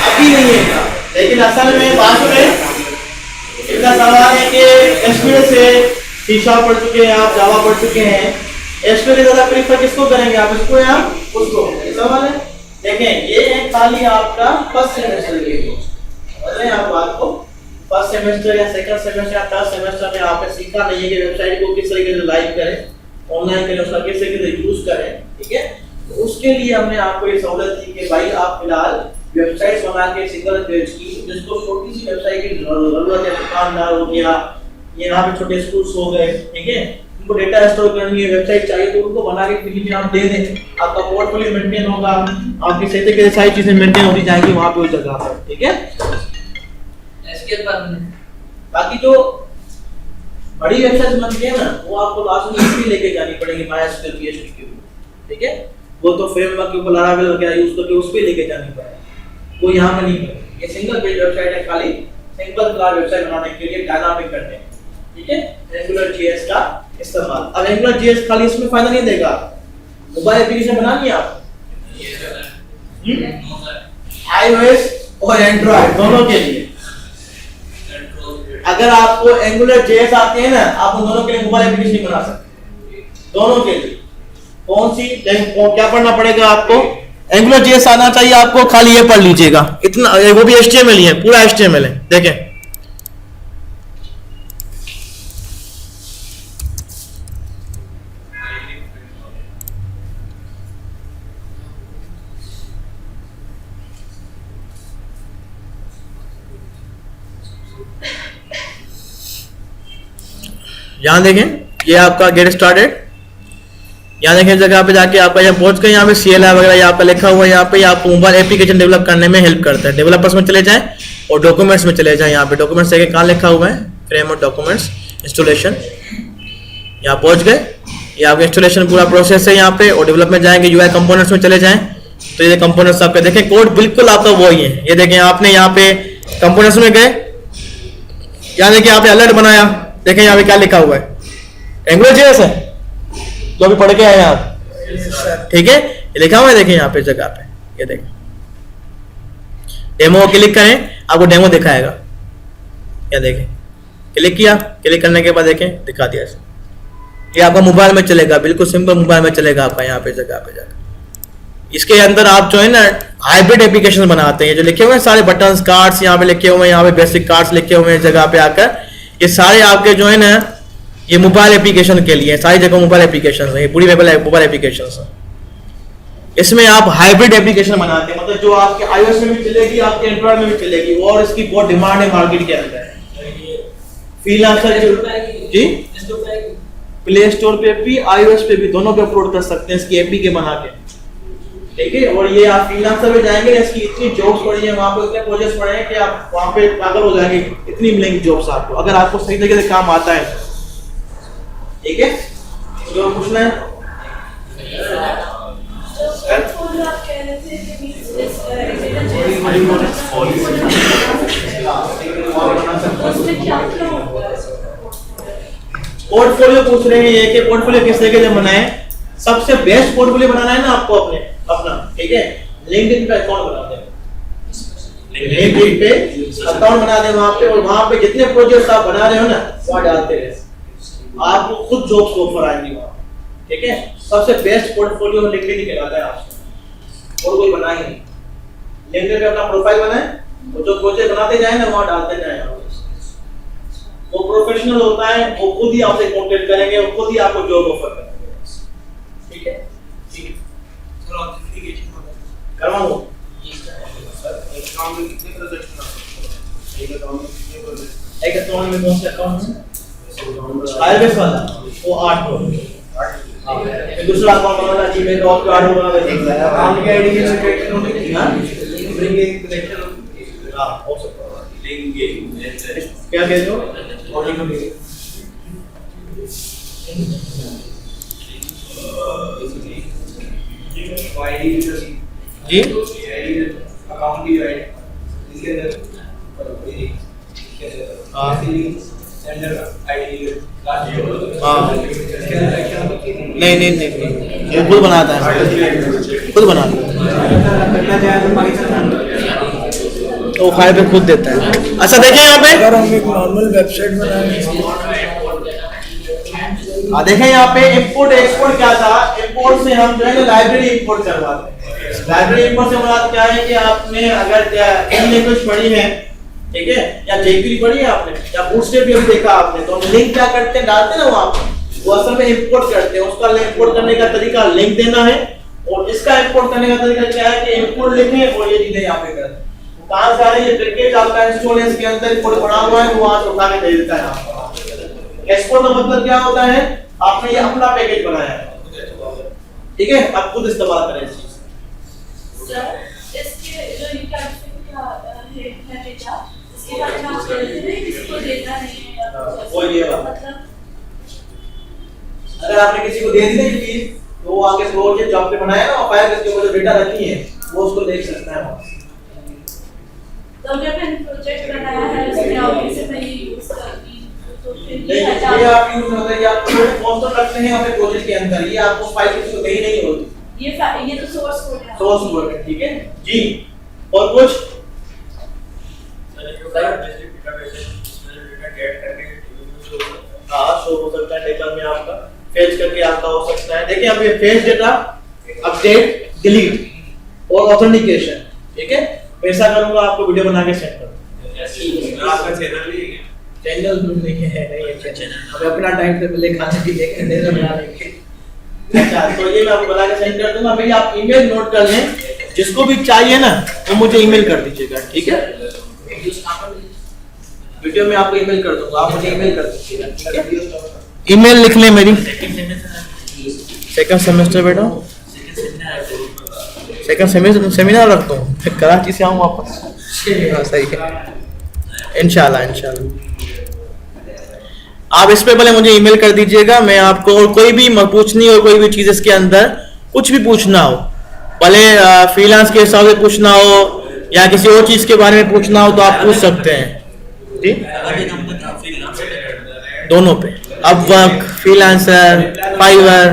अभी नहीं है, लेकिन असल में बात में इतना सवाल है कि एसक्यूएल से C# पढ़ चुके हैं आप, जावा पढ़ चुके हैं, एसक्यूएल ज्यादा प्रीफर किसको करेंगे आप, इसको या उसको, ये सवाल है। देखें ये है खाली आपका फर्स्ट सेमेस्टर के लिए, समझ रहे हैं आप बात को, फर्स्ट सेमेस्टर या सेकंड सेमेस्टर या थर्ड सेमेस्टर में आपने सीखा नहीं है कि वेबसाइट को किस तरीके से लाइव करें, ऑनलाइन करें, उसका किस तरीके से यूज करें, ठीक है। तो उसके लिए हमने आपको ये सहूलत दी कि भाई आप फिलहाल वेबसाइट बना के सिंगल पेज की, जिसको छोटी सी वेबसाइट की जरूरत है, दुकानदार हो गया, यहाँ पे छोटे स्कूल्स हो गए, ठीक है, उनको डेटा स्टोर करनी है, वेबसाइट चाहिए, तो उनको बना के फ्री में आप दे दें, आपका पोर्टफोलियो मेंटेन होगा, आपकी सही तरीके से सारी चीजें मेंटेन होती जाएंगी वहां पे उस जगह पर, ठीक है। बाकी जो बड़ी वेबसाइट बनती है ना, वो आपको लास्ट में इसकी लेके जानी पड़ेगी, MySQL PHP के ऊपर, ठीक है, वो तो फ्रेमवर्क के ऊपर Laravel वगैरह यूज करके उस पे लेके जानी पड़ेगी, वो यहाँ पे नहीं है। ये सिंगल पेज वेबसाइट है, खाली सिंपल क्लास वेबसाइट बनाने के लिए डायनामिक करने, ठीक है, AngularJS का इस्तेमाल। अब AngularJS खाली इसमें फायदा नहीं देगा, मोबाइल एप्लीकेशन बनानी है आप iOS और एंड्रॉइड दोनों के लिए। अगर आपको AngularJS आते हैं ना, आप उन दोनों के लिए मोबाइल एप्लीकेशन बना सकते हैं, दोनों के लिए। कौन सी क्या पढ़ना पड़ेगा आपको? AngularJS आना चाहिए आपको, खाली ये पढ़ लीजिएगा, इतना, वो भी HTML ही है, पूरा HTML है, देखें। यहाँ देखें, ये आपका गेट स्टार्टेड, यहाँ देखें जगह पे जाके आपका यहाँ पहुंच गए, यहाँ पे CLI वगैरह यहाँ पे लिखा हुआ है, यहाँ पे आपको मोबाइल एप्लीकेशन डेवलप करने में हेल्प करता है। डेवलपर्स में चले जाएं और डॉक्यूमेंट्स में चले जाएं, यहाँ पे डॉक्यूमेंट्स देखें कहाँ लिखा हुआ है, फ्रेमवर्क डॉक्यूमेंट्स इंस्टॉलेशन, यहाँ पहुंच गए, ये आपका इंस्टॉलेशन पूरा प्रोसेस है यहाँ पे। और डेवलप में जाएंगे, UI कंपोनेंट्स में चले जाएं, तो ये कंपोनेंट्स आपके देखें, कोड बिल्कुल आपका वही है। ये देखें, आपने यहाँ पे कंपोनेंट्स में गए, यहाँ देखिए आपने अलर्ट बनाया, देखें यहाँ पे क्या लिखा हुआ है, AngularJS है, जो अभी पढ़ के आए आप, ठीक है, ये लिखा हुआ है, देखें यहाँ पे जगह पे, ये देखें, डेमो क्लिक करें, आपको डेमो दिखाएगा, क्या देखें, क्लिक किया, क्लिक करने के बाद देखें दिखा दिया, ये आपका मोबाइल में चलेगा, बिल्कुल सिंपल मोबाइल में चलेगा आपका, यहाँ पे जगह पे जाकर। इसके अंदर आप जो है ना हाइब्रिड एप्लीकेशन बनाते हैं, जो लिखे हुए हैं सारे बटन्स, कार्ड्स यहाँ पे लिखे हुए हैं, यहाँ पे बेसिक कार्ड्स लिखे हुए हैं जगह पे आकर, ये सारे आपके जो है ना ये मोबाइल एप्लीकेशन के लिए, सारी जगह मोबाइल एप्लीकेशन है, ये पूरी मोबाइल एप्लीकेशन है। इसमें आप हाइब्रिड एप्लीकेशन बनाते हैं, मतलब जो आपके iOS में भी चलेगी, आपके एंड्रॉइड में भी चलेगी, और इसकी बहुत डिमांड है मार्केट के अंदर। फ्रीलांसर जी प्ले स्टोर पे भी, iOS पे भी, दोनों पे अपलोड कर सकते हैं इसकी एपी के बना के, ठीक है। और ये आप फ्रीलांसर पे जाएंगे, इसकी इतनी जॉब्स पड़ी है वहां पे, इतने प्रोजेक्ट्स पड़े हैं कि आप वहां पे पागल हो जाएंगे, इतनी मिलेंगी जॉब्स आपको, अगर आपको सही तरीके से काम आता है, ठीक है। जो पूछना है आप कह रहे थे कि उसमें क्या क्या होता है? पोर्टफोलियो पूछ रहे हैं ये कि पोर्टफोलियो किस तरीके से बनाएं। सबसे बेस्ट पोर्टफोलियो बनाना है ना आपको अपना, ठीक है, लिंक्डइन पे अकाउंट बना दें, लिंक्डइन पे अकाउंट बना दें वहां पे, और वहां पे जितने प्रोजेक्ट्स आप बना रहे हो ना वहां डालते रहे, आपको खुद जॉब्स ऑफर आएंगी वहां, ठीक है। सबसे बेस्ट पोर्टफोलियो लिंक्डइन ही कहलाता है आपसे, और कोई बना ही नहीं। लिंक्डइन पे अपना प्रोफाइल बनाएं, और जो प्रोजेक्ट बनाते जाए ना वहां डालते जाए, वो प्रोफेशनल होता है, वो खुद ही आपसे कांटेक्ट करेंगे और खुद ही आपको जॉब ऑफर करेंगे, ठीक है। ठीक है, चलो करवाऊं एक अकाउंट में कौन सा अकाउंट है? iOS वाला, वो 8 हो, दूसरा अकाउंट बनाना जीमेल का, आपको 8 बना देते हैं, अकाउंट की आईडी से कनेक्शन होगी ना, ब्रिंग कनेक्शन, हां हो सकता है, लिंक क्या कहते हो, जी अकाउंट की आईडी इसके अंदर सेंडर आईडी नहीं, ये खुद बनाता है, खुद बनाता है, तो फाइल पे खुद देता है। अच्छा देखें यहाँ पे, अगर हम एक नॉर्मल वेबसाइट बनाएंगे, देखें यहाँ पे इंपोर्ट एक्सपोर्ट क्या था। इंपोर्ट से हम जो है ना लाइब्रेरी इंपोर्ट करवाते हैं। लाइब्रेरी इंपोर्ट से मुराद क्या है कि आपने अगर इन लैंग्वेज पढ़ी है, ठीक है, या jQuery पढ़ी है आपने, या बूटस्ट्रैप भी अभी देखा आपने, तो हम लिंक क्या करते हैं, डालते हैं ना वहां पर, वो असल में इंपोर्ट करते हैं। उसका इंपोर्ट करने का तरीका लिंक देना है, और इसका इंपोर्ट करने का तरीका क्या है कि इंपोर्ट लिखें और ये चीजें यहाँ पे करें। तो कहां से आ रही है, पैकेज आपका इंस्टॉल है, इसके अंदर इंपोर्ट पड़ा हुआ है, वो वहां से उठा के दे देता है आपको। एक्सपोर्ट का मतलब क्या होता है, आपने ये अपना पैकेज बनाया है, ठीक है, आप खुद इस्तेमाल करें इस चीज। सर इसके जो इनकैप्सुलेट का है डेटा, इसके बारे में आप कह रहे थे किसको देना नहीं है या कुछ वो ये बात। मतलब अगर आपने किसी को दे दी ना ये चीज, तो वो आगे से वो जो आपने बनाया ना, फाइल के ऊपर जो डेटा रखी है, वो उसको देख सकता है वहां से। तो मैं मैंने प्रोजेक्ट बनाया है, उसमें ऑफिस से मैं ये यूज करती हूं, तो फिर नहीं, ये आप यूज होता है, ये आप कॉन्सेप्ट रखते हैं अपने प्रोजेक्ट के अंदर, ये आपको फाइल किसी को देनी नहीं होती, ये तो सोर्स कोड है। सोर्स कोड है, ठीक है जी। और कुछ हाँ, शो हो सकता है डेटा में आपका, फेच करके आपका हो सकता है। देखिए अब ये फेच डेटा, अपडेट, डिलीट और ऑथेंटिकेशन, ठीक है, ऐसा करूंगा, आपको वीडियो बना के सेंड कर दूंगा। आपका चैनल भी है, चैनल नहीं है, नहीं है चैनल, हमें अपना टाइम टेबल ले खाने की लेके नहीं बना लेंगे। अच्छा, तो ये मैं आपको बना के सेंड कर दूंगा। भाई आप ईमेल नोट कर लें, जिसको भी चाहिए ना वो मुझे ईमेल कर दीजिएगा, ठीक है, वीडियो में आपको ईमेल कर दूंगा, आप मुझे ईमेल कर दीजिएगा, ठीक है। ईमेल लिख लें मेरी, सेकंड सेमेस्टर बेटा, सेकंड सेमेस्टर सेमिनार रखता हूँ, फिर कराची से आऊँ वापस। हाँ सही है, इंशाल्लाह इंशाल्लाह। आप इस पे पहले मुझे ईमेल कर दीजिएगा, मैं आपको, और कोई भी पूछनी हो, कोई भी चीज इसके अंदर कुछ भी पूछना हो, भले फ्रीलांस के हिसाब से पूछना हो या किसी और चीज के बारे में पूछना हो, तो आप पूछ सकते हैं जी, दोनों पे, अपवर्क, फ्रीलांसर, फाइवर,